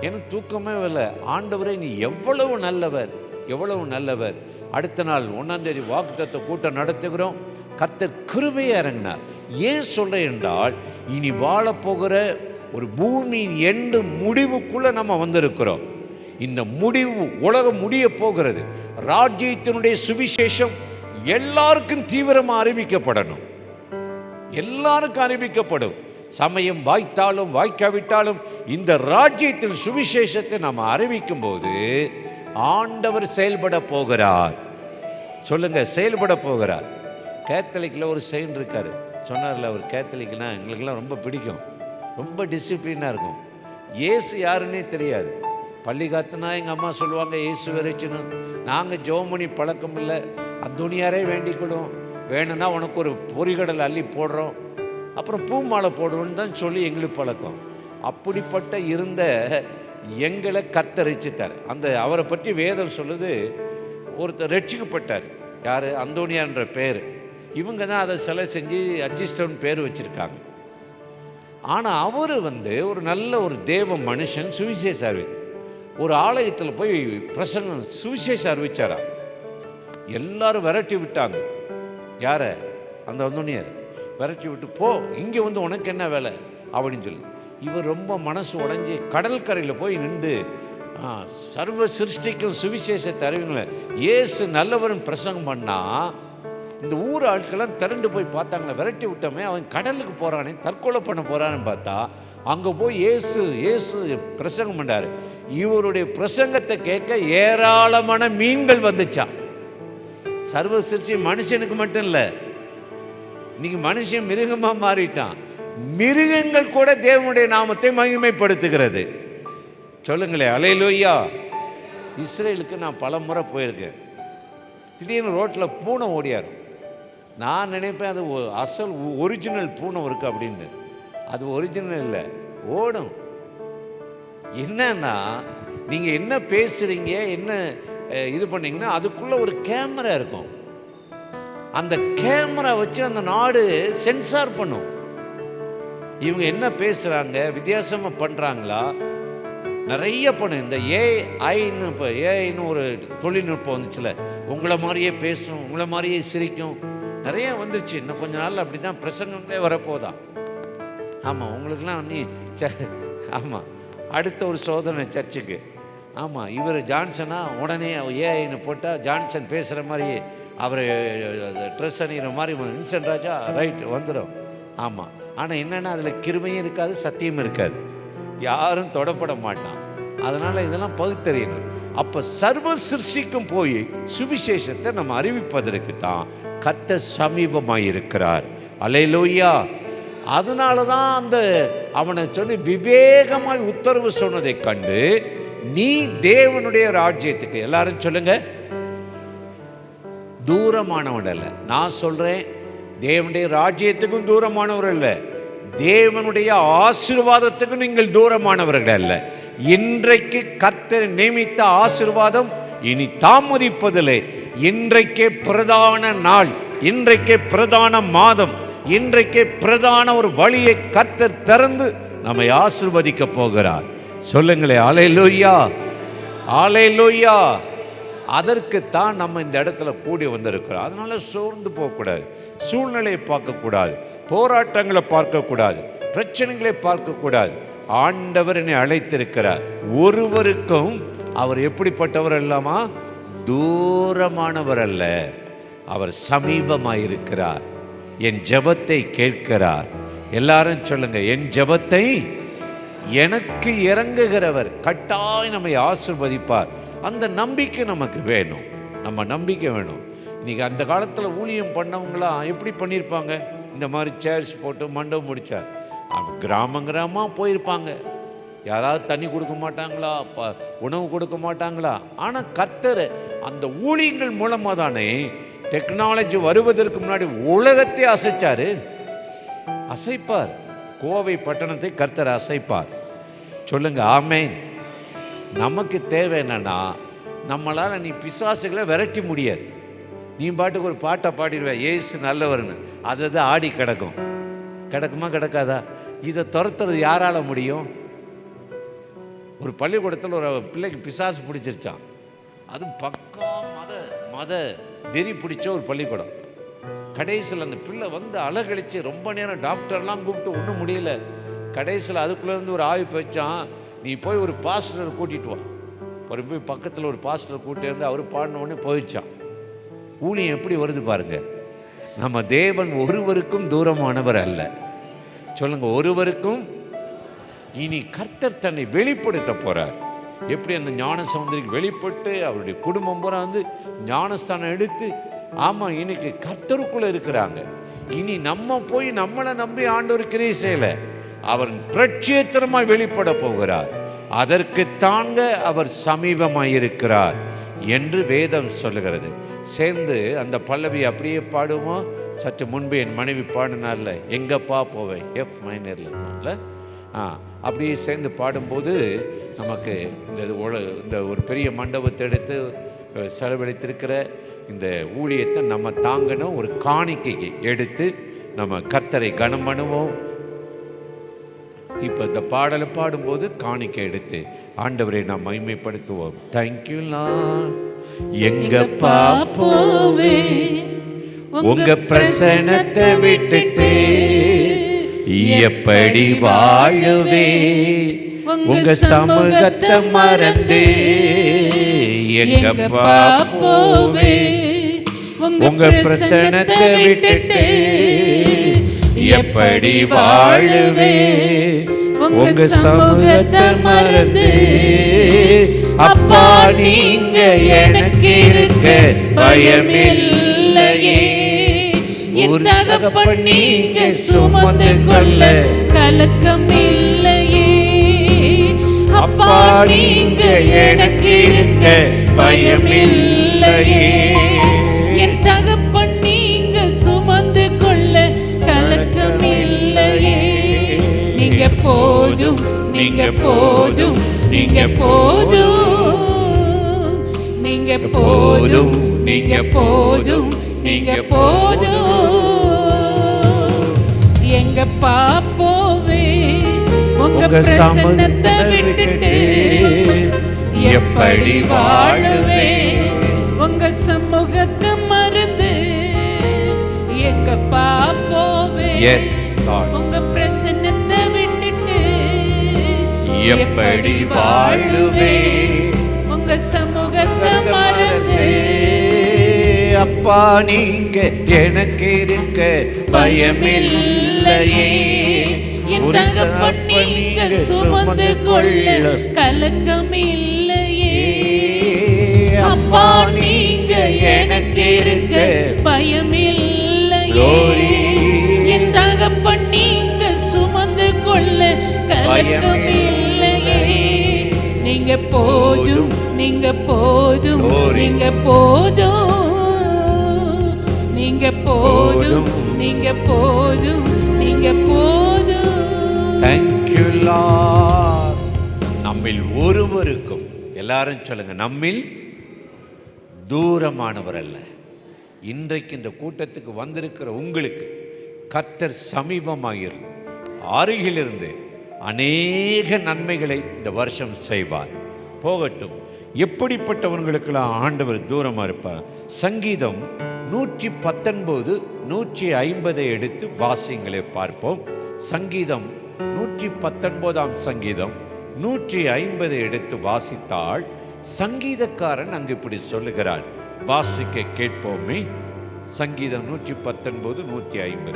எனக்கு தூக்கமே இல்லை. ஆண்டவரே நீ எவ்வளவு நல்லவர், எவ்வளவு நல்லவர். அடுத்த நாள் 1ஆம் தேதி வாக்குத்தத்த கூட்டம் நடத்துகிறோம். கர்த்தர் கிருபையை இறங்கினார். ஏன் சொல்றேன் என்றால், இனி வாழப்போகிற ஒரு பூமி எண்டு முடிவுக்குள்ள நம்ம வந்திருக்கிறோம். இந்த முடிவு, உலகம் முடிய போகிறது. ராஜ்யத்தினுடைய சுவிசேஷம் எல்லாருக்கும் தீவிரமாக அறிவிக்கப்படணும். எல்லாருக்கும் அறிவிக்கப்படும். சமயம் வாய்த்தாலும் வாய்க்காவிட்டாலும் இந்த ராஜ்யத்தில் சுவிசேஷத்தை நாம் அறிவிக்கும் போது ஆண்டவர் செயல்பட போகிறார். சொல்லுங்க, செயல்பட போகிறார். கேத்தலிக்கில் ஒரு செயின் இருக்காரு, சொன்னார்ல, அவர் கேத்தலிக்னா எங்களுக்கெல்லாம் ரொம்ப பிடிக்கும், ரொம்ப டிசிப்ளினாக இருக்கும். இயேசு யாருன்னே தெரியாது. பள்ளி காத்துனா எங்கள் அம்மா சொல்லுவாங்க இயேசு வரைச்சுன்னு. நாங்கள் ஜோமணி பழக்கம் இல்லை, அந்தோனியாரே வேண்டிக்கிடுவோம். வேணும்னா உனக்கு ஒரு பொறிகடல் அள்ளி போடுறோம், அப்புறம் பூ மாலை போடுவோன்னு தான் சொல்லி எங்களுக்கு பழக்கம். அப்படிப்பட்ட இருந்த எங்களை கர்த்தர் ரட்சித்தார். அந்த அவரை பற்றி வேதம் சொல்லுது, ஒருத்தர் ரட்சிக்கப்பட்டார். யார்? அந்தோனியான்ற பேர். இவங்க தான் அதை சிலை செஞ்சு அட்ஜிஸ்டர்னு பேர் வச்சுருக்காங்க. ஆனால் அவர் ஒரு நல்ல ஒரு தேவ மனுஷன். சுவிசேஷ அறிவி ஒரு ஆலயத்தில் போய் பிரசங்கம் சுவிசேஷ அறிவிச்சாரா. எல்லாரும் விரட்டி விட்டாங்க. யாரை? அந்த அந்தோனியார் விரட்டி விட்டு, போ இங்கே உனக்கு என்ன வேலை அப்படின்னு சொல்லி. இவர் ரொம்ப மனசு உடைஞ்சி கடற்கரையில் போய் நின்று சர்வ சிருஷ்டிக்கும் சுவிசேஷத்தை அறிவிங்கள இயேசு நல்லவரும் பிரசங்கம் பண்ணால் இந்த ஊர் ஆட்கள்லாம் திரண்டு போய் பார்த்தாங்களே, விரட்டி விட்டோமே, அவன் கடலுக்கு போகிறானே, தற்கொலை பண்ண போகிறான்னு பார்த்தா அங்கே போய் இயேசு இயேசு பிரசங்கம் பண்ணார். இவருடைய பிரசங்கத்தை கேட்க ஏராளமான மீன்கள் வந்துச்சான். சர்வ சிருஷ்டி மனுஷனுக்கு மட்டும் இல்லை, இன்னைக்கு மனுஷன் மிருகமாக மாறிட்டான். மிருகங்கள் கூட தேவனுடைய நாமத்தை மகிமைப்படுத்துகிறது. சொல்லுங்களேன், அல்லேலூயா. இஸ்ரேலுக்கு நான் பல முறை போயிருக்கேன். திடீர்னு ரோட்டில் பூனை ஓடியார். நான் நினைப்பேன் அது அசல் ஒரிஜினல் பூனை இருக்கு அப்படின்னு. அது ஒரிஜினல் இல்லை, ஓடும். என்னன்னா, நீங்கள் என்ன பேசுகிறீங்க, என்ன இது பண்ணீங்கன்னா அதுக்குள்ளே ஒரு கேமரா இருக்கும். அந்த கேமரா வச்சு அந்த நாடு சென்சார் பண்ணும். இவங்க என்ன பேசுகிறாங்க, வித்தியாசமாக பண்ணுறாங்களா, நிறைய பண்ணும். இந்த ஏஐன்னு, இப்போ ஏஐன்னு ஒரு தொழில்நுட்பம் வந்துச்சுல, உங்களை மாதிரியே பேசும், உங்களை மாதிரியே சிரிக்கும், நிறைய வந்துருச்சு. இன்னும் கொஞ்ச நாள் அப்படி தான் பிரசங்கங்களே வரப்போதான். ஆமாம், உங்களுக்கெல்லாம் நீ ஆமாம், அடுத்த ஒரு சோதனை சர்ச்சுக்கு. ஆமாம், இவர் ஜான்சனா, உடனே ஏஐன்னு போட்டால் ஜான்சன் பேசுகிற மாதிரி, அவர் ட்ரெஸ் அணிகிற மாதிரி வின்சென்ட் ராஜா ரைட் வந்துடும். ஆமாம், ஆனால் என்னென்னா அதில் கிருமையும் இருக்காது, சத்தியமும் இருக்காது, யாரும் தொடப்பட மாட்டான். அதனால் இதெல்லாம் பகுத்தறியணும். அப்போ சர்வ சிருஷ்டிக்கும் போய் சுவிசேஷத்தை நம்ம அறிவிப்பதற்கு தான் கர்த்தர் சமீபமாக இருக்கிறார். அல்லேலூயா. அதனால தான் அந்த அவனை சொல்லி விவேகமாய் உத்தரவு சொன்னதை கண்டு, நீ தேவனுடைய ராஜ்யத்துக்கு, எல்லாரும் சொல்லுங்க, தூரமானவன் அல்ல. நான் சொல்றேன், தேவனுடைய ராஜ்யத்துக்கும் தூரமானவர் அல்ல, தேவனுடைய ஆசீர்வாதத்துக்கு நீங்கள் தூரமானவர்கள் அல்ல. இன்றைக்கு கர்த்தர் நியமித்த ஆசீர்வாதம் இனி தாமதிப்பதில்லை. இன்றைக்கே பிரதான நாள், இன்றைக்கே பிரதான மாதம், இன்றைக்கே பிரதான ஒரு வழியை கர்த்தர் திறந்து நம்மை ஆசீர்வதிக்க போகிறார். சொல்லுங்களே அல்லேலூயா, அல்லேலூயா. அதற்குத்தான் நம்ம இந்த இடத்துல கூடி வந்திருக்கிறோம். அதனால சோர்ந்து போகக்கூடாது, சூழ்நிலையை பார்க்கக்கூடாது, போராட்டங்களை பார்க்கக்கூடாது, பிரச்சனைகளை பார்க்கக்கூடாது. ஆண்டவர் என்னை அழைத்திருக்கிறார். ஒருவருக்கும் அவர் எப்படிப்பட்டவர் இல்லாமா, தூரமானவர் அல்ல, அவர் சமீபமாயிருக்கிறார். என் ஜெபத்தை கேட்கிறார். எல்லாரும் சொல்லுங்க, என் ஜெபத்தை எனக்கு இறங்குகிறவர் கட்டாயம் நம்மை ஆசீர்வதிப்பார். அந்த நம்பிக்கை நமக்கு வேணும், நம்ம நம்பிக்கை வேணும். இன்னைக்கு அந்த காலத்தில் ஊழியம் பண்ணவங்களாம் எப்படி பண்ணியிருப்பாங்க? இந்த மாதிரி சேர்ஸ் போட்டு மண்டபம் முடிச்சார், கிராமமாக போயிருப்பாங்க. யாராவது தண்ணி கொடுக்க மாட்டாங்களா, உணவு கொடுக்க மாட்டாங்களா? ஆனால் கர்த்தர் அந்த ஊழியங்கள் மூலமாக தானே டெக்னாலஜி வருவதற்கு முன்னாடி உலகத்தை அசைப்பார். கோவை பட்டணத்தை கர்த்தர் அசைப்பார். சொல்லுங்க ஆமென். நமக்கு தேவை என்னன்னா, நம்மளால் நீ பிசாசுகளை விரட்டி முடியாது. நீ பாட்டுக்கு ஒரு பாட்டை பாடிடுவ, ஏசு நல்லவர்னு, அது தான் ஆடி கிடக்குமா கிடக்காதா? இதை துரத்துறது யாரால முடியும்? ஒரு பள்ளிக்கூடத்தில் ஒரு பிள்ளைக்கு பிசாசு பிடிச்சிருச்சான். அது பக்கா மத வெறி பிடிச்ச ஒரு பள்ளிக்கூடம். கடைசியில் அந்த பிள்ளை வந்து அழகழிச்சு ரொம்ப நேரம் டாக்டர்லாம் கூப்பிட்டு ஒன்றும் முடியல. கடைசியில் அதுக்குள்ளேருந்து ஒரு ஆய்வு வச்சான், நீ போய் ஒரு பாஸ்டர் கூட்டிகிட்டு வா. போய் பக்கத்தில் ஒரு பாஸ்டர் கூட்டிட்டு இருந்து அவர் பாடின உடனே போயிடுச்சான். ஊழியம் எப்படி வருது பாருங்க. நம்ம தேவன் ஒருவருக்கும் தூரமானவர் அல்ல. சொல்லுங்க, ஒருவருக்கும். இனி கர்த்தர் தன்னை வெளிப்படுத்த போறார். எப்படி அந்த ஞான சமுதிரிக்கு வெளிப்பட்டு அவருடைய குடும்பம் பூரா வந்து ஞானஸ்தானம் எடுத்து, ஆமா இன்னைக்கு கர்த்தருக்குள்ள இருக்கிறாங்க. இனி நம்ம போய் நம்மளை நம்பி ஆண்டவர் கிரியை செய்யல, அவர் பிரட்சேத்திரமாய் வெளிப்பட போகிறார். அதற்கு தாங்க அவர் சமீபமாயிருக்கிறார் என்று வேதம் சொல்லுகிறது. சேர்ந்து அந்த பல்லவி அப்படியே பாடுவோம். சற்று முன்பு என் மனைவி பாடினார்ல, எங்கப்பா போவேன், எஃப் மைனர்ல இருக்கும்ல, அப்படியே சேர்ந்து பாடும்போது நமக்கு இந்த ஒரு பெரிய மண்டபத்தை எடுத்து செலவழித்திருக்கிற இந்த ஊழியத்தை நம்ம தாங்கணும். ஒரு காணிக்கைக்கு எடுத்து நம்ம கர்த்தரை கனம் பண்ணுவோம். இப்போ இந்த பாடலை பாடும்போது காணிக்கை எடுத்து ஆண்டவரை நாம் மகிமைப்படுத்துவோம். தேங்க்யூலா. எங்கப்பா போவே, உங்க பிரசன்னத்தை விட்டுட்டு எப்படி வாழுவே, உங்க சமூகத்தை மறந்து எங்கப்பா போவே, உங்க பிரசன்னத்தை விட்டுட்டு எப்படி வாழுவே, உங்க சமூகத்தை மறந்து. அப்பா நீங்க எனக்கு இருக்க பயமில்லையே, தகப்பன் நீங்க சுமந்து கொள்ள கலக்கம் இல்லையே. அப்பா நீங்க எனக்கு இருக்க பயமில்லையே, என் தகப்பன் நீங்க சுமந்து கொள்ள கலக்கம் இல்லையே. நீங்க போதும், நீங்க போதும், நீங்க போதும், நீங்க போதும், நீங்க போதும், நீங்க போதும். எங்க பாப்போவே, உங்க பிரசன்னத்தை விட்டுட்டு எப்படி வாழுவே, உங்க சமூகத்தை மறந்து எங்க பாப்போவே, உங்க பிரசன்னத்தை விட்டுட்டு எப்படி வாழுவே, உங்க சமூகத்தை மறந்து. அப்பா நீங்க எனக்கு இருக்க பயமில்லையே, என் தகப்பன் நீங்க சுமந்து கொள்ள கலக்கம் இல்லையே. அப்பா நீங்க எனக்கு இருக்க பயமில்லையே, என் தகப்பன் நீங்க சுமந்து கொள்ள கலக்கம் இல்லையே. நீங்க போதும், நீங்க போதும், நீங்க போதும், நீங்க போதும், நீங்க போதும், நீங்க போதும். Thank you Lord. நம்மில் ஒருவருக்கும், எல்லாரும் சொல்லுங்க, நம்மில் தூரமானவர் அல்ல. இன்றைக்கு இந்த கூட்டத்துக்கு வந்திருக்கிற உங்களுக்கு கர்த்தர் சமீபமாயிருந்து அருகிலிருந்து அநேக நன்மைகளை இந்த வருஷம் செய்வார். போகட்டும், எப்படிப்பட்டவர்களுக்கெல்லாம் ஆண்டவர் தூரமாக இருப்பார்? சங்கீதம் 119, 150 எடுத்து வாசியங்களை பார்ப்போம். சங்கீதம் 119 சங்கீதம் 150 எடுத்து வாசித்தால் சங்கீதக்காரன் அங்கு இப்படி சொல்லுகிறான். வாசிக்க கேட்போமே. சங்கீதம் 119, 150.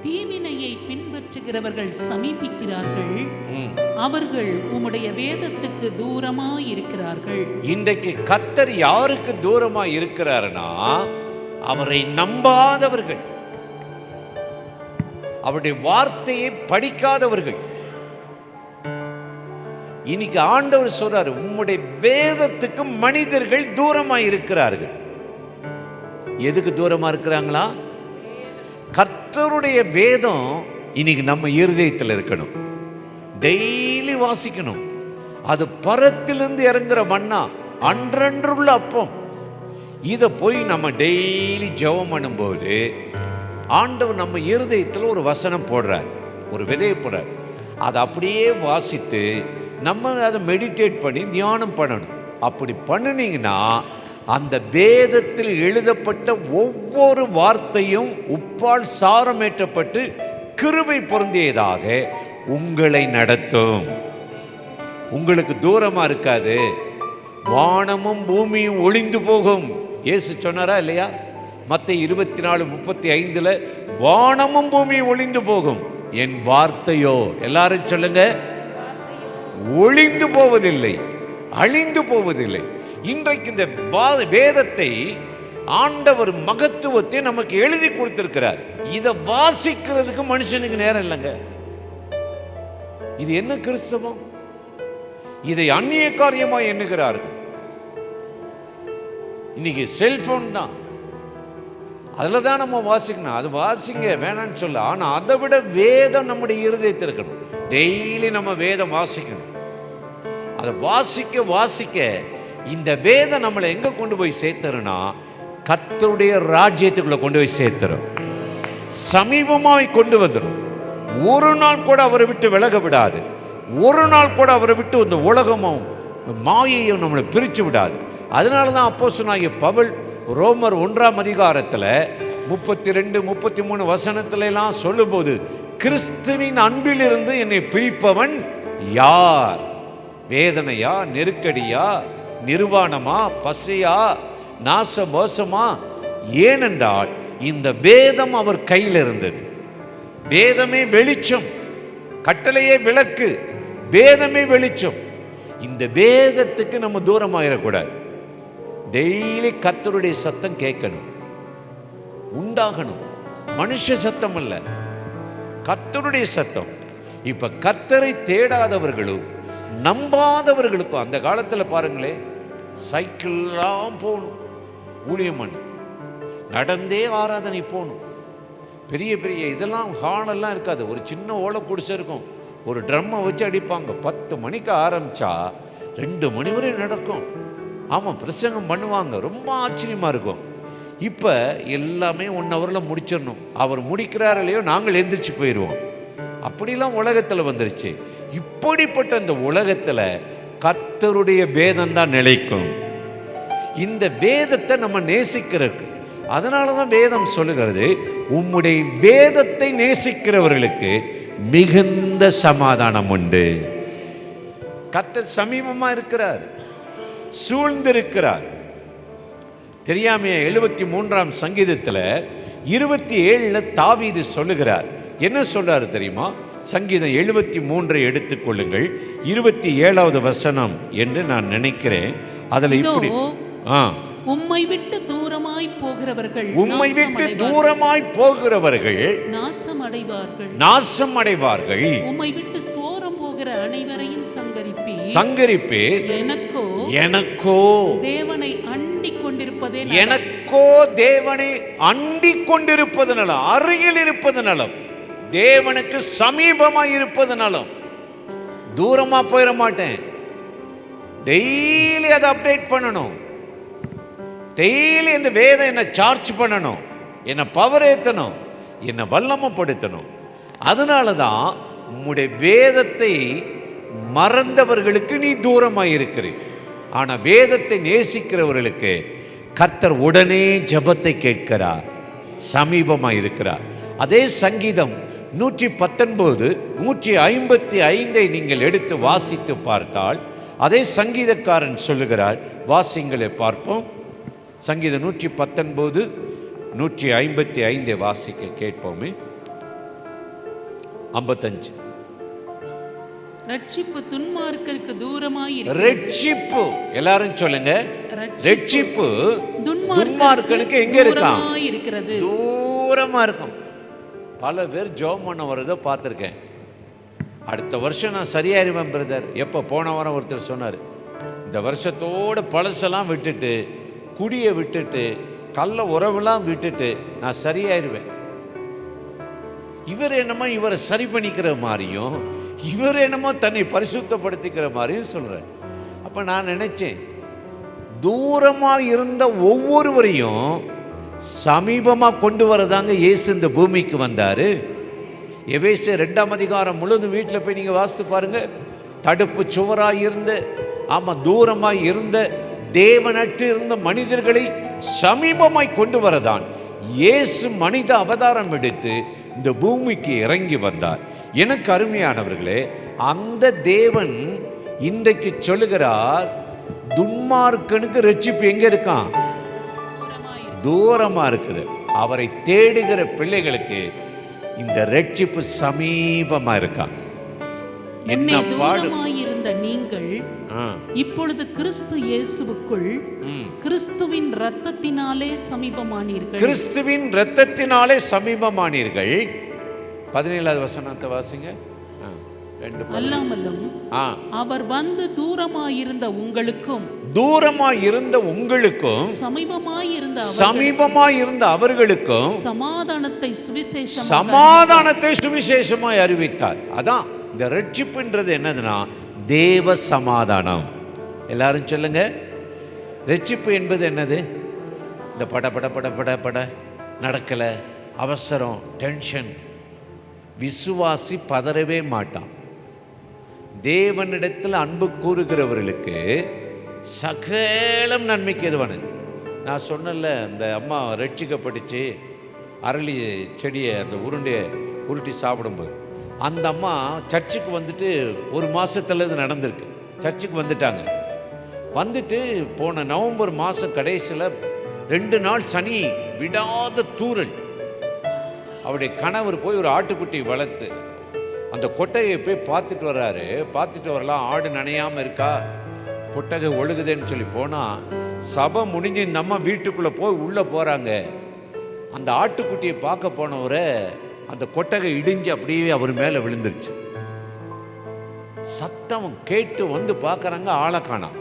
தீவினையை பின்பற்றுகிறவர்கள் சமீபிக்கிறார்கள், அவர்கள் உம்முடைய வேதத்துக்கு தூரமாய் இருக்கிறார்கள். இன்றைக்கு கர்த்தர் யாருக்கு தூரமாய் இருக்கிறார்னா, அவரை நம்பாதவர்கள், அவருடைய வார்த்தையை படிக்காதவர்கள். இன்னைக்கு ஆண்டவர் சொல்றாரு, உம்முடைய வேதத்துக்கு மனிதர்கள் தூரமாய் இருக்கிறார்கள். எதுக்கு தூரமா இருக்கிறாங்களா? கர்த்தருடைய வேதம் இன்னைக்கு நம்ம இருதயத்தில் இருக்கணும், டெய்லி வாசிக்கணும். அது பரத்திலிருந்து இறங்குற மன்னா, அன்றன்றுள்ள அப்பம். இதை போய் நம்ம டெய்லி ஜெபம் பண்ணும்போது ஆண்டவர் நம்ம இருதயத்தில் ஒரு வசனம் போடுறார், ஒரு விதையை போடுறார். அதை அப்படியே வாசித்து நம்ம அதை மெடிடேட் பண்ணி தியானம் பண்ணணும். அப்படி பண்ணினீங்கன்னா அந்த வேதத்தில் எழுதப்பட்ட ஒவ்வொரு வார்த்தையும் உப்பால் சாரமேற்றப்பட்டு கிருபை பொருந்தியதாக உங்களை நடத்தும். உங்களுக்கு தூரமா இருக்காது. வானமும் பூமியும் ஒளிந்து போகும். இயேசு சொன்னாரா இல்லையா? மத்தேயு 24:35 வானமும் பூமியும் ஒளிந்து போகும், என் வார்த்தையோ, எல்லாரும் சொல்லுங்க, ஒளிந்து போவதில்லை, அழிந்து போவதில்லை. இன்றைக்கு இந்த வேதத்தை ஆண்டவர் மகத்துவத்தை நமக்கு எழுதி கொடுத்திருக்கிறார். இதை வாசிக்கிறதுக்கு மனுஷனுக்கு நேரம் இல்லைங்க. இது என்ன கிறிஸ்தவம்? இதை அந்நிய காரியமா எண்ணுகிறார்கள். இன்னைக்கு செல்போன் தான், அதில் தான் நம்ம வாசிக்கணும். அது வாசிங்க வேணான்னு சொல்ல, ஆனால் அதை விட வேதம் நம்முடைய இருதயத்தில் இருக்கணும். டெய்லி நம்ம வேதம் வாசிக்கணும். அதை வாசிக்க வாசிக்க இந்த வேதம் நம்மளை எங்க கொண்டு போய் சேர்த்தருன்னா, கர்த்தருடைய ராஜ்யத்துக்குள்ள கொண்டு போய் சேர்த்தரும், சமீபமாய் கொண்டு வந்துடும். ஒரு நாள் கூட அவரை விட்டு விலக விடாது. ஒரு நாள் கூட அவரை விட்டு இந்த உலகமும் மாயையும் நம்மளை பிரித்து விடாது. அதனால தான் அப்போஸ்தலனாகிய பவுல் ரோமர் 1ஆம் அதிகாரத்தில் 32, 33 வசனத்துல எல்லாம் சொல்லும்போது, கிறிஸ்துவின் அன்பிலிருந்து என்னை பிரிப்பவன் யார்? வேதனையா, நெருக்கடியா, நிர்வாணமா, பசியா, நாச மோசமா? ஏனென்றால் இந்த வேதம் அவர் கையில் இருந்தது. வேதமே வெளிச்சம், கட்டளையே விளக்கு, வேதமே வெளிச்சம். இந்த வேதத்துக்கு நம்ம தூரமாயிடக்கூடாது. டெய்லி கர்த்தருடைய சத்தம் கேட்கணும், உண்டாகணும். மனுஷ சத்தம் அல்ல, கர்த்தருடைய சத்தம். இப்ப கர்த்தரை தேடாதவர்களும் நம்பாதவர்களுக்கும், அந்த காலத்தில் பாருங்களே, சைக்கிள்லாம் போகணும், ஊழியம் பண்ணி நடந்தே ஆராதனை போகணும். பெரிய பெரிய இதெல்லாம் ஹாலெல்லாம் இருக்காது, ஒரு சின்ன ஓலை குடிசை இருக்கும், ஒரு ட்ரம்மை வச்சு அடிப்பாங்க. 10 மணிக்கு ஆரம்பித்தா 2 மணி வரை நடக்கும். ஆமாம், பிரசங்கம் பண்ணுவாங்க, ரொம்ப ஆச்சரியமாக இருக்கும். இப்போ எல்லாமே 1 ஹவரில் முடிச்சிடணும். அவர் முடிக்கிறார் இல்லையோ, நாங்கள் எந்திரிச்சு போயிடுவோம். அப்படிலாம் உலகத்தில் வந்துருச்சு. இப்படிப்பட்ட இந்த உலகத்தில் கர்த்தருடைய வேதம் தான் நிலைக்கும். இந்த வேதத்தை நம்ம நேசிக்கிறதுக்கு, அதனால தான் வேதம் சொல்லுகிறது, உம்முடைய வேதத்தை நேசிக்கிறவர்களுக்கு மிகுந்த சமாதானம் உண்டு. கர்த்தர் சமீபமா இருக்கிறார், சூழ்ந்திருக்கிறார். தெரியாமையா 73ஆம் சங்கீதத்தில் 27 தாவீது சொல்லுகிறார். என்ன சொல்றாரு தெரியுமா? சங்கீதம் 73 எடுத்துக்கொள்ளுங்கள், 27வது வசனம் என்று நான் நினைக்கிறேன். அதில் இப்படி, உம்மை விட்டு தூரமாய் போகிறவர்கள், உம்மை விட்டு தூரமாய் போகிறவர்கள் நாசம் அடைவார்கள், நாசம் அடைவார்கள். உம்மை விட்டு சோரம் போகிற அனைவரையும் சங்கரிப்பீர். எனக்கோ எனக்கோ தேவனை அண்டிக் கொண்டிருப்பதே, எனக்கோ தேவனை அண்டிக் கொண்டிருப்பது நலம், அருகில் இருப்பது நலம், தேவனுக்கு சமீபமாய் இருப்பது நலம். தூரமா போயிட மாட்டேன். டெய்லி அதை அப்டேட் பண்ணணும். டெய்லி இந்த வேதம் என்னை சார்ஜ் பண்ணணும், என்னை பவர் ஏற்றணும், என்னை வல்லமைப்படுத்தணும். அதனால தான் உம்முடைய வேதத்தை மறந்தவர்களுக்கு நீ தூரமாக இருக்கிறீர். ஆனால் வேதத்தை நேசிக்கிறவர்களுக்கு கர்த்தர் உடனே ஜெபத்தை கேட்கிறார், சமீபமாக இருக்கிறார். அதே சங்கீதம் 119 155 நீங்கள் எடுத்து வாசித்து பார்த்தால் அதே சங்கீதக்காரன் சொல்லுகிறார். வாசிங்களை பார்ப்போம். சங்கீதம் 119 155 வாசிக்க கேட்போமே. 55. ரட்சிப்பு துன்மார்க்கருக்கு தூரமாய் இருக்கிறது. ரட்சிப்பு எல்லாரும் சொல்லுங்க. ரட்சிப்பு துன்மார்க்கனுக்கு எங்க இருக்கான்? இருக்கிறது, தூரமா இருக்கும். பல பேர் ஜெபம் பண்ண வரதை பார்த்துருக்கேன். அடுத்த வருஷம் நான் சரியாயிருவேன் பிரதர். எப்போ? போன வாரம் ஒருத்தர் சொன்னார், இந்த வருஷத்தோட பழசெல்லாம் விட்டுட்டு, குடியை விட்டுட்டு, கள்ள உறவுலாம் விட்டுட்டு நான் சரியாயிருவேன். இவர் என்னமோ இவரை சரி பண்ணிக்கிற மாதிரியும், இவர் என்னமோ தன்னை பரிசுத்தப்படுத்திக்கிற மாதிரியும் சொல்கிறார். அப்போ நான் நினைச்சேன், தூரமாக இருந்த ஒவ்வொருவரையும் சமீபமாக கொண்டு வரதாங்க இயேசு இந்த பூமிக்கு வந்தார். எபேசியர் 2ஆம் அதிகாரம் முழுதும் வீட்டில் போய் நீங்கள் வாசித்து பாருங்க. தடுப்பு சுவராக இருந்த, ஆமாம், தூரமாக இருந்த, தேவனற்று இருந்த மனிதர்களை சமீபமாய் கொண்டு வரதான் இயேசு மனித அவதாரம் எடுத்து இந்த பூமிக்கு இறங்கி வந்தார். எனக்கு அருமையானவர்களே, அந்த தேவன் இன்றைக்கு சொல்லுகிறார், துன்மார்க்கனுக்கு ரட்சிப்பு எங்க இருக்கான்? தூரமா இருக்குது. அவரை தேடுகிற பிள்ளைகளுக்கு இந்த ரட்சிப்பு சமீபமா இருக்கான். என்ன தூரமாயிருந்த நீங்கள் இப்பொழுது கிறிஸ்து இயேசுவுக்குள் கிறிஸ்துவின் இரத்தத்தினாலே சமீபமானீர்கள். கிறிஸ்துவின் இரத்தத்தினாலே சமீபமானீர்கள். 17வது வசனத்தை வாசிங்க. அல்லாமலும் அவர் வந்து தூரமாயிருந்த உங்களுக்கும் சமீபமாயிருந்த அவர்களுக்கும் சமாதானத்தை சுவிசேஷமாய் அறிவித்தார். அதான் இந்த ரட்சிப்புன்றது என்னதுன்னா தேவ சமாதானம். எல்லாரும் சொல்லுங்க, ரட்சிப்பு என்பது என்னது? இந்த பட பட பட பட பட நடக்கல, அவசரம், டென்ஷன். விசுவாசி பதறவே மாட்டான். தேவனிடத்தில் அன்பு கூறுகிறவர்களுக்கு சகலம் நன்மைக்கு எதுவான. நான் சொன்னல, அந்த அம்மா ரட்சிக்கப்பட்டுச்சு, அரளி செடியை அந்த உருண்டையை உருட்டி சாப்பிடும்போது அந்த அம்மா சர்ச்சுக்கு வந்துட்டு 1 மாதத்துல இது நடந்திருக்கு. சர்ச்சுக்கு வந்துட்டாங்க. வந்துட்டு போன நவம்பர் மாதம் கடைசியில் 2 நாள் சனி விடாத தூறல். அவருடைய கணவர் போய் ஒரு ஆட்டுக்குட்டி வளர்த்து அந்த கொட்டையை போய் பார்த்துட்டு வர்றாரு. பார்த்துட்டு வரலாம், ஆடு நனையாமல் இருக்கா, கொட்டகை ஒழுகுதுன்னு சொல்லி போனால், சபை முடிஞ்சு நம்ம வீட்டுக்குள்ளே போய் உள்ளே போகிறாங்க. அந்த ஆட்டுக்குட்டியை பார்க்க போனவரை அந்த கொட்டகை இடிஞ்சு அப்படியே அவர் மேலே விழுந்துருச்சு. சத்தம் கேட்டு வந்து பார்க்குறாங்க, ஆளை காணோம்.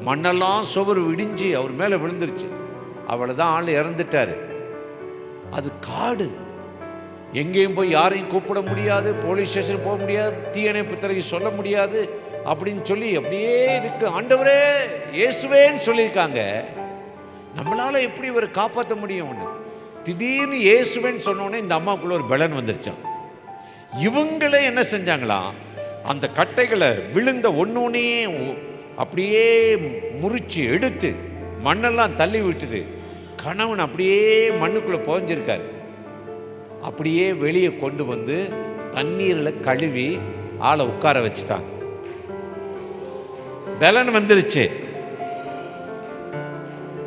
மண்ணெல்லாம் சுவர் இடிஞ்சு அவர் மேலே விழுந்துருச்சு. அவ்வளோதான், ஆள் இறந்துட்டார். அது காடு, எங்கேயும் போய் யாரையும் கூப்பிட முடியாது, போலீஸ் ஸ்டேஷன் போக முடியாது, தீயணைப்பு துறைக்கு சொல்ல முடியாது அப்படின்னு சொல்லி அப்படியே இருக்கு. ஆண்டவரே இயேசுவேன்னு சொல்லியிருக்காங்க. நம்மளால எப்படி இவரை காப்பாற்ற முடியும்? ஒன்று திடீர்னு இயேசுவேன்னு சொன்னோடனே இந்த அம்மாவுக்குள்ள ஒரு பலன் வந்துருச்சான். இவங்களே என்ன செஞ்சாங்களாம், அந்த கட்டைகளை விழுந்த ஒன்னொன்னே அப்படியே முறிச்சு எடுத்து மண்ணெல்லாம் தள்ளி விட்டுட்டு கணவன் அப்படியே மண்ணுக்குள்ளே புதைஞ்சிருக்காரு. அப்படியே வெளியே கொண்டு வந்து தண்ணீரில் கழுவி ஆளை உட்கார வச்சுட்டாங்க. பலன் வந்துருச்சு.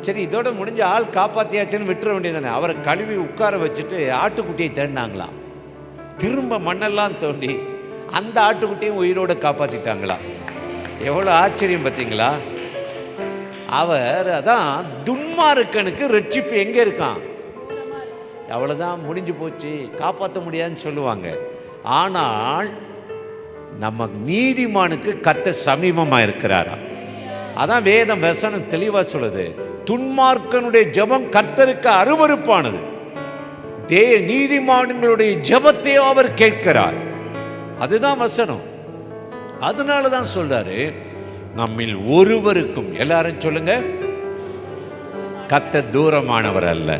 சரி, இதோட முடிஞ்ச, ஆள் காப்பாத்தியாச்சுன்னு விட்டுற வேண்டியதானே. அவரை கழுவி உட்கார வச்சுட்டு ஆட்டுக்குட்டியை தேடினாங்களாம். திரும்ப மண்ணெல்லாம் தோண்டி அந்த ஆட்டுக்குட்டியும் உயிரோடு காப்பாற்றிட்டாங்களா. எவ்வளோ ஆச்சரியம் பார்த்தீங்களா? அவர் அதான் துன்மார்க்கனுக்கு ரட்சிப்பு எங்கே இருக்கான்? அவ்வளோதான், முடிஞ்சு போச்சு, காப்பாற்ற முடியாதுன்னு சொல்லுவாங்க. ஆனால் நம்ம நீதிமானுக்கு கர்த்தர் சமீபமாக இருக்கிறாரா. அதான் வேதம் வசனம் தெளிவாக சொல்லுது, துன்மார்க்கனுடைய ஜெபம் கர்த்தருக்கு அருவருப்பானது, நீதிமான்களுடைய ஜெபத்தையோ அவர் கேட்கிறார். அதுதான் வசனம். அதனால தான் சொல்றாரு, நம்மில் ஒருவருக்கும், எல்லாரும் சொல்லுங்க, கர்த்தர் தூரமானவர் அல்ல.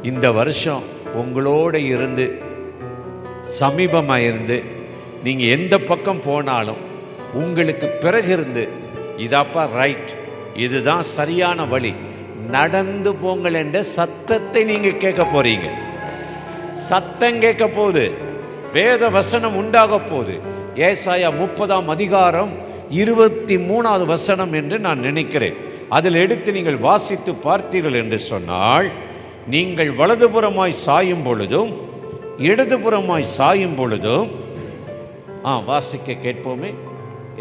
இந்த வருஷம் உங்களோட இருந்து சமீபமாக இருந்து நீங்கள் எந்த பக்கம் போனாலும் உங்களுக்கு பிறகு இருந்து இதாப்பா ரைட், இதுதான் சரியான வழி, நடந்து போங்கள் என்ற சத்தத்தை நீங்கள் கேட்க போறீங்க. சத்தம் கேட்க போகுது, வேத வசனம் உண்டாக போகுது. ஏசாயா 30ஆம் அதிகாரம் 23வது வசனம் என்று நான் நினைக்கிறேன். அதில் எடுத்து நீங்கள் வாசித்து பார்த்தீர்கள் என்று சொன்னால், நீங்கள் வலதுபுறமாய் சாயும் பொழுதும் இடதுபுறமாய் சாயும் பொழுதும், வாசிக்க கேட்போமே.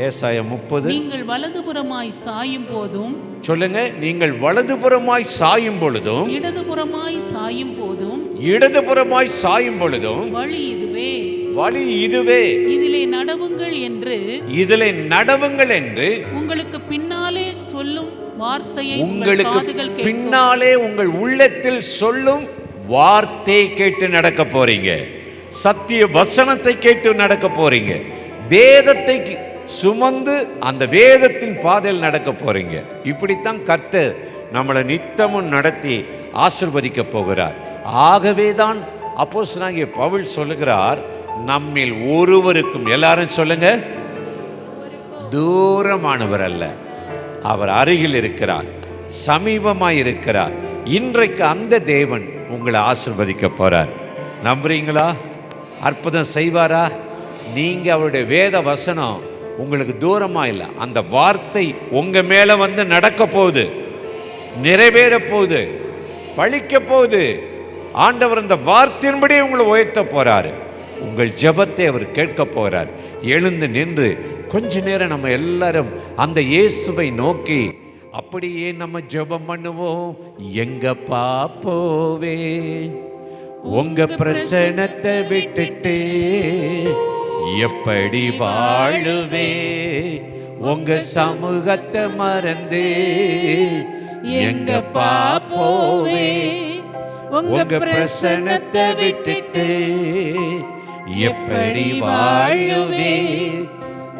ஏசாயா 30. நீங்கள் வலதுபுறமாய் சாயும் போதும், சொல்லுங்க, நீங்கள் வலதுபுறமாய் சாயும் பொழுதும் இடதுபுறமாய் சாயும் போதும், இடதுபுறமாய் சாயும் பொழுதும் வழி இதுவே, வழி இதுவே, இதிலே நடவுங்கள் என்று, இதிலே நடவுங்கள் என்று உங்களுக்கு பின்னாலே சொல்லும் வார்த்தையை உங்களுக்கு காதுகள் கேட்கும். பின்னாலே உங்கள் உள்ளத்தில் சொல்லும் வார்த்தையை கேட்டு நடக்க போறீங்க. சத்திய வசனத்தை கேட்டு நடக்க போறீங்க. வேதத்தை சுமந்து அந்த வேதத்தின் பாதையில் நடக்க போறீங்க. இப்படித்தான் கர்த்தர் நம்மளை நித்தமும் நடத்தி ஆசீர்வதிக்க போகிறார். ஆகவேதான் அப்போஸ்தலனாகிய பவுல் சொல்லுகிறார், நம்மில் ஒருவருக்கும், எல்லாரும் சொல்லுங்க, தூரமானவர் அல்ல, அவர் அருகில் இருக்கிறார், சமீபமாய் இருக்கிறார். இன்றைக்கு அந்த தேவன் உங்களை ஆசீர்வதிக்க போறார். நம்புறீங்களா? அற்புதம் செய்வாரா? நீங்க அவருடைய வேத வசனம் உங்களுக்கு தூரமா இல்லை, அந்த வார்த்தை உங்க மேல வந்து நடக்க போகுது, நிறைவேற போகுது, பழிக்க போகுது. ஆண்டவர் அந்த வார்த்தையின்படி உங்களை உயர்த்த போறாரு. உங்கள் ஜெபத்தை அவர் கேட்க போறார். எழுந்து நின்று கொஞ்ச நேரம் நம்ம எல்லாரும் அந்த இயேசுவை நோக்கி அப்படியே நம்ம ஜெபம் பண்ணுவோம். எங்கப்பா போவே, உங்க பிரசன்னத்தை விட்டுட்டு எப்படி வாழுவே, உங்க சமூகத்தை மறந்து எங்கப்பா போவே, உங்க பிரசன்னத்தை விட்டுட்டு எப்படி வாழுவே,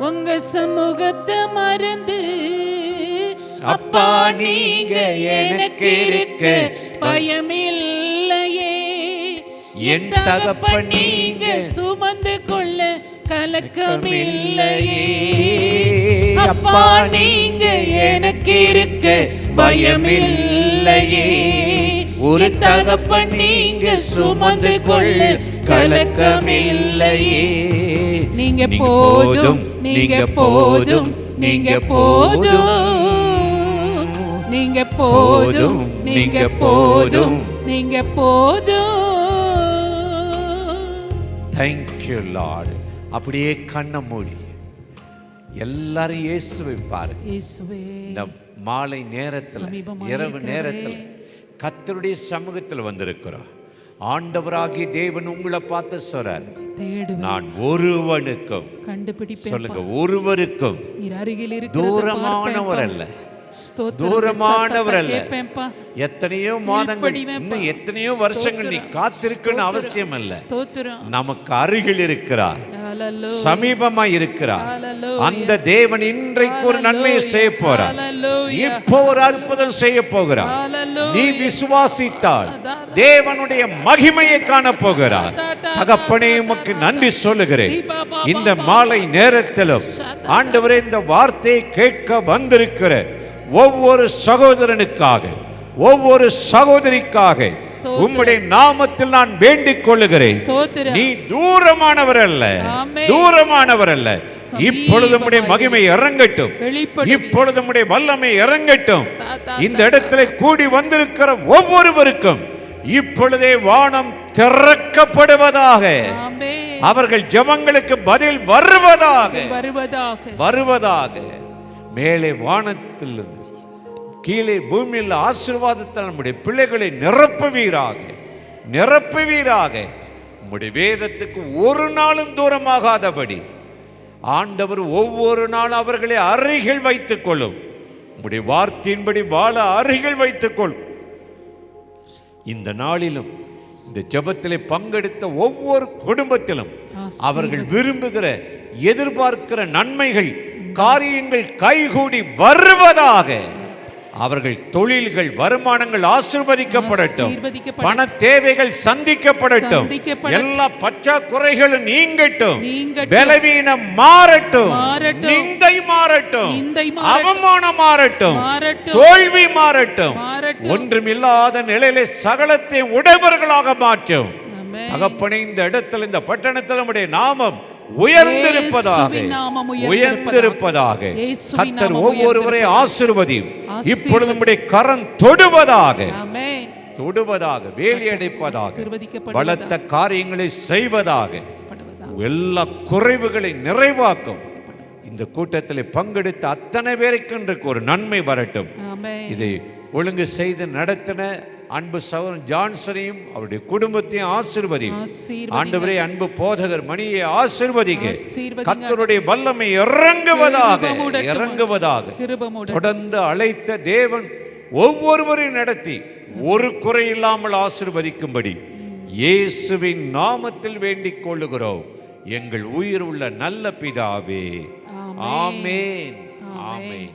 உங்க சமூகத்தை மறந்து. அப்பா நீங்க எனக்கு இருக்க பயமில்லையே, என் தகப்பன் நீங்க சுமந்து கொள்ள கலக்கமில்லையே. அப்பா நீங்க எனக்கு இருக்க பயமில்லையே, ஒரு தகப்பன் நீங்க சுமந்து கொள்ள கலக்கமில்லையே. நீங்க போதும், நீங்க போதும், நீங்க போதும், நீங்க போதும், நீங்க போதும், நீங்க போதும். Thank you Lord. அப்படியே கண்ணை மூடி எல்லாரும் இயேசுவை பாருங்க. இயேசுவே, இந்த மாலை நேரத்தில், இரவு நேரத்தில் கர்த்தருடைய சமூகத்தில் வந்திருக்கிறோம். ஆண்டவராகிய தேவன் உங்களை பார்த்து சொல்றார், நான் ஒருவனுக்கும், சொல்லுங்க, ஒருவருக்கும் தூரமானவர் அல்ல, தூரமானவர் அல்ல. எத்தனையோ மாதங்கள், இன்னும் எத்தனையோ வருஷங்கள் நீ காத்திருக்கணும் அவசியம் அல்ல. நமக்கு அருகில் இருக்கிறார், சமீபமா இருக்கிறார். அந்த தேவன் இன்றைக்கு ஒரு நன்மையை செய்ய போறார். இப்போ ஒரு அற்புதம் செய்ய போகிறார். நீ விசுவாசித்தால் தேவனுடைய மகிமையை காண போகிறார். தகப்பனே உமக்கு நன்றி சொல்லுகிறேன். இந்த மாலை நேரத்திலும் ஆண்டவரே, இந்த வார்த்தையை கேட்க வந்திருக்கிற ஒவ்வொரு சகோதரனுக்காக, ஒவ்வொரு சகோதரிக்காக உம்முடைய நாமத்தில் நான் வேண்டிக் கொள்ளுகிறேன். நீ தூரமானவர் அல்ல, தூரமானவர் அல்ல. இப்பொழுது உம்முடைய மகிமை இறங்கட்டும், இப்பொழுது உம்முடைய வல்லமை இறங்கட்டும். இந்த இடத்துல கூடி வந்திருக்கிற ஒவ்வொருவருக்கும் இப்பொழுதே வானம் திறக்கப்படுவதாக, அவர்கள் ஜெபங்களுக்கு பதில் வருவதாக, வருவதாக. மேலே வானத்திலிருந்து கீழே பூமியில் ஆசீர்வாதத்தால் நம்முடைய பிள்ளைகளை நிரப்புவீராக, நிரப்புவீராக. நம்முடைய வேதத்துக்கு ஒரு நாளும் தூரமாகாதபடி ஆண்டவர் ஒவ்வொரு நாளும் அவர்களை அருகில் வைத்துக் கொள்ளும். நம்முடைய வார்த்தையின்படி வாழ அருகில் வைத்துக் கொள்ளும். இந்த நாளிலும் இந்த ஜெபத்திலே பங்கெடுத்த ஒவ்வொரு குடும்பத்திலும் அவர்கள் விரும்புகிற, எதிர்பார்க்கிற நன்மைகள், காரியங்கள் கைகூடி வருவதாக, அவர்கள் தொழில்கள் வருமானங்கள் ஆசீர்வதிக்கப்படட்டும். ஆசீர்வதிக்கப்படட்டும். பண தேவைகள் சந்திக்கப்படட்டும். சந்திக்கப்படட்டும். எல்லா பற்றாக்குறைகளும் நீங்கட்டும். நீங்கட்டும். பலவீனம் மாறட்டும். மாறட்டும். நிந்தை மாறட்டும். நிந்தை மாறட்டும். அவமானம் மாறட்டும். மாறட்டும். தோல்வி மாறட்டும். மாறட்டும். ஒன்றுமில்லாத நிலையிலே சகலத்தை உடையவர்களாக மாற்றும். ஆமென். தகப்பனே, இந்த இடத்துல இந்த பட்டணத்தில் நம்முடைய நாமம் உயர்ந்திருப்பதாக, இயேசுவின் நாமம் உயர்ந்திருப்பதாக. இயேசுவின் கர்த்தர் நாமம் ஒவ்வொருவரை ஆசீர்வதியும். ஆசீர்வதி. இப்பொழுது நம்முடைய கரம் தொடுவதாக, ஆமென். தொடுவதாக, வேலி அடைப்பதாக, ஆசீர்வதிக்கப்படுவதாக. பலத்த காரியங்களை செய்வதாக, படுவதாக. எல்லா குறைவுகளை நிறைவாக்கும். இந்த கூட்டத்தில் பங்கெடுத்த அத்தனை பேருக்கு இன்றைக்கு ஒரு நன்மை வரட்டும். ஆமென். இதை ஒழுங்கு செய்து நடத்தின அன்பு சகோதரன் ஜான்சனையும் அவருடைய குடும்பத்தையும் ஆசீர்வதியும். ஆசீர்வதிங்க. ஆண்டவரே, அன்பு போதகர் மணியை ஆசீர்வதிங்க. ஆசீர்வதிங்க. கர்த்தருடைய வல்லமை இறங்குவதாக, கிருபைமூடட்டும். இறங்குவதாக. கிருபைமூடட்டும். தொடர்ந்து அழைத்த தேவன் ஒவ்வொருவரையும் நடத்தி ஒரு குறை இல்லாமல் ஆசீர்வதிக்கும்படி இயேசுவின் நாமத்தில் வேண்டிக் கொள்ளுகிறோம் எங்கள் உயிர் உள்ள நல்ல பிதாவே. ஆமென். ஆமென். ஆமென். ஆமென்.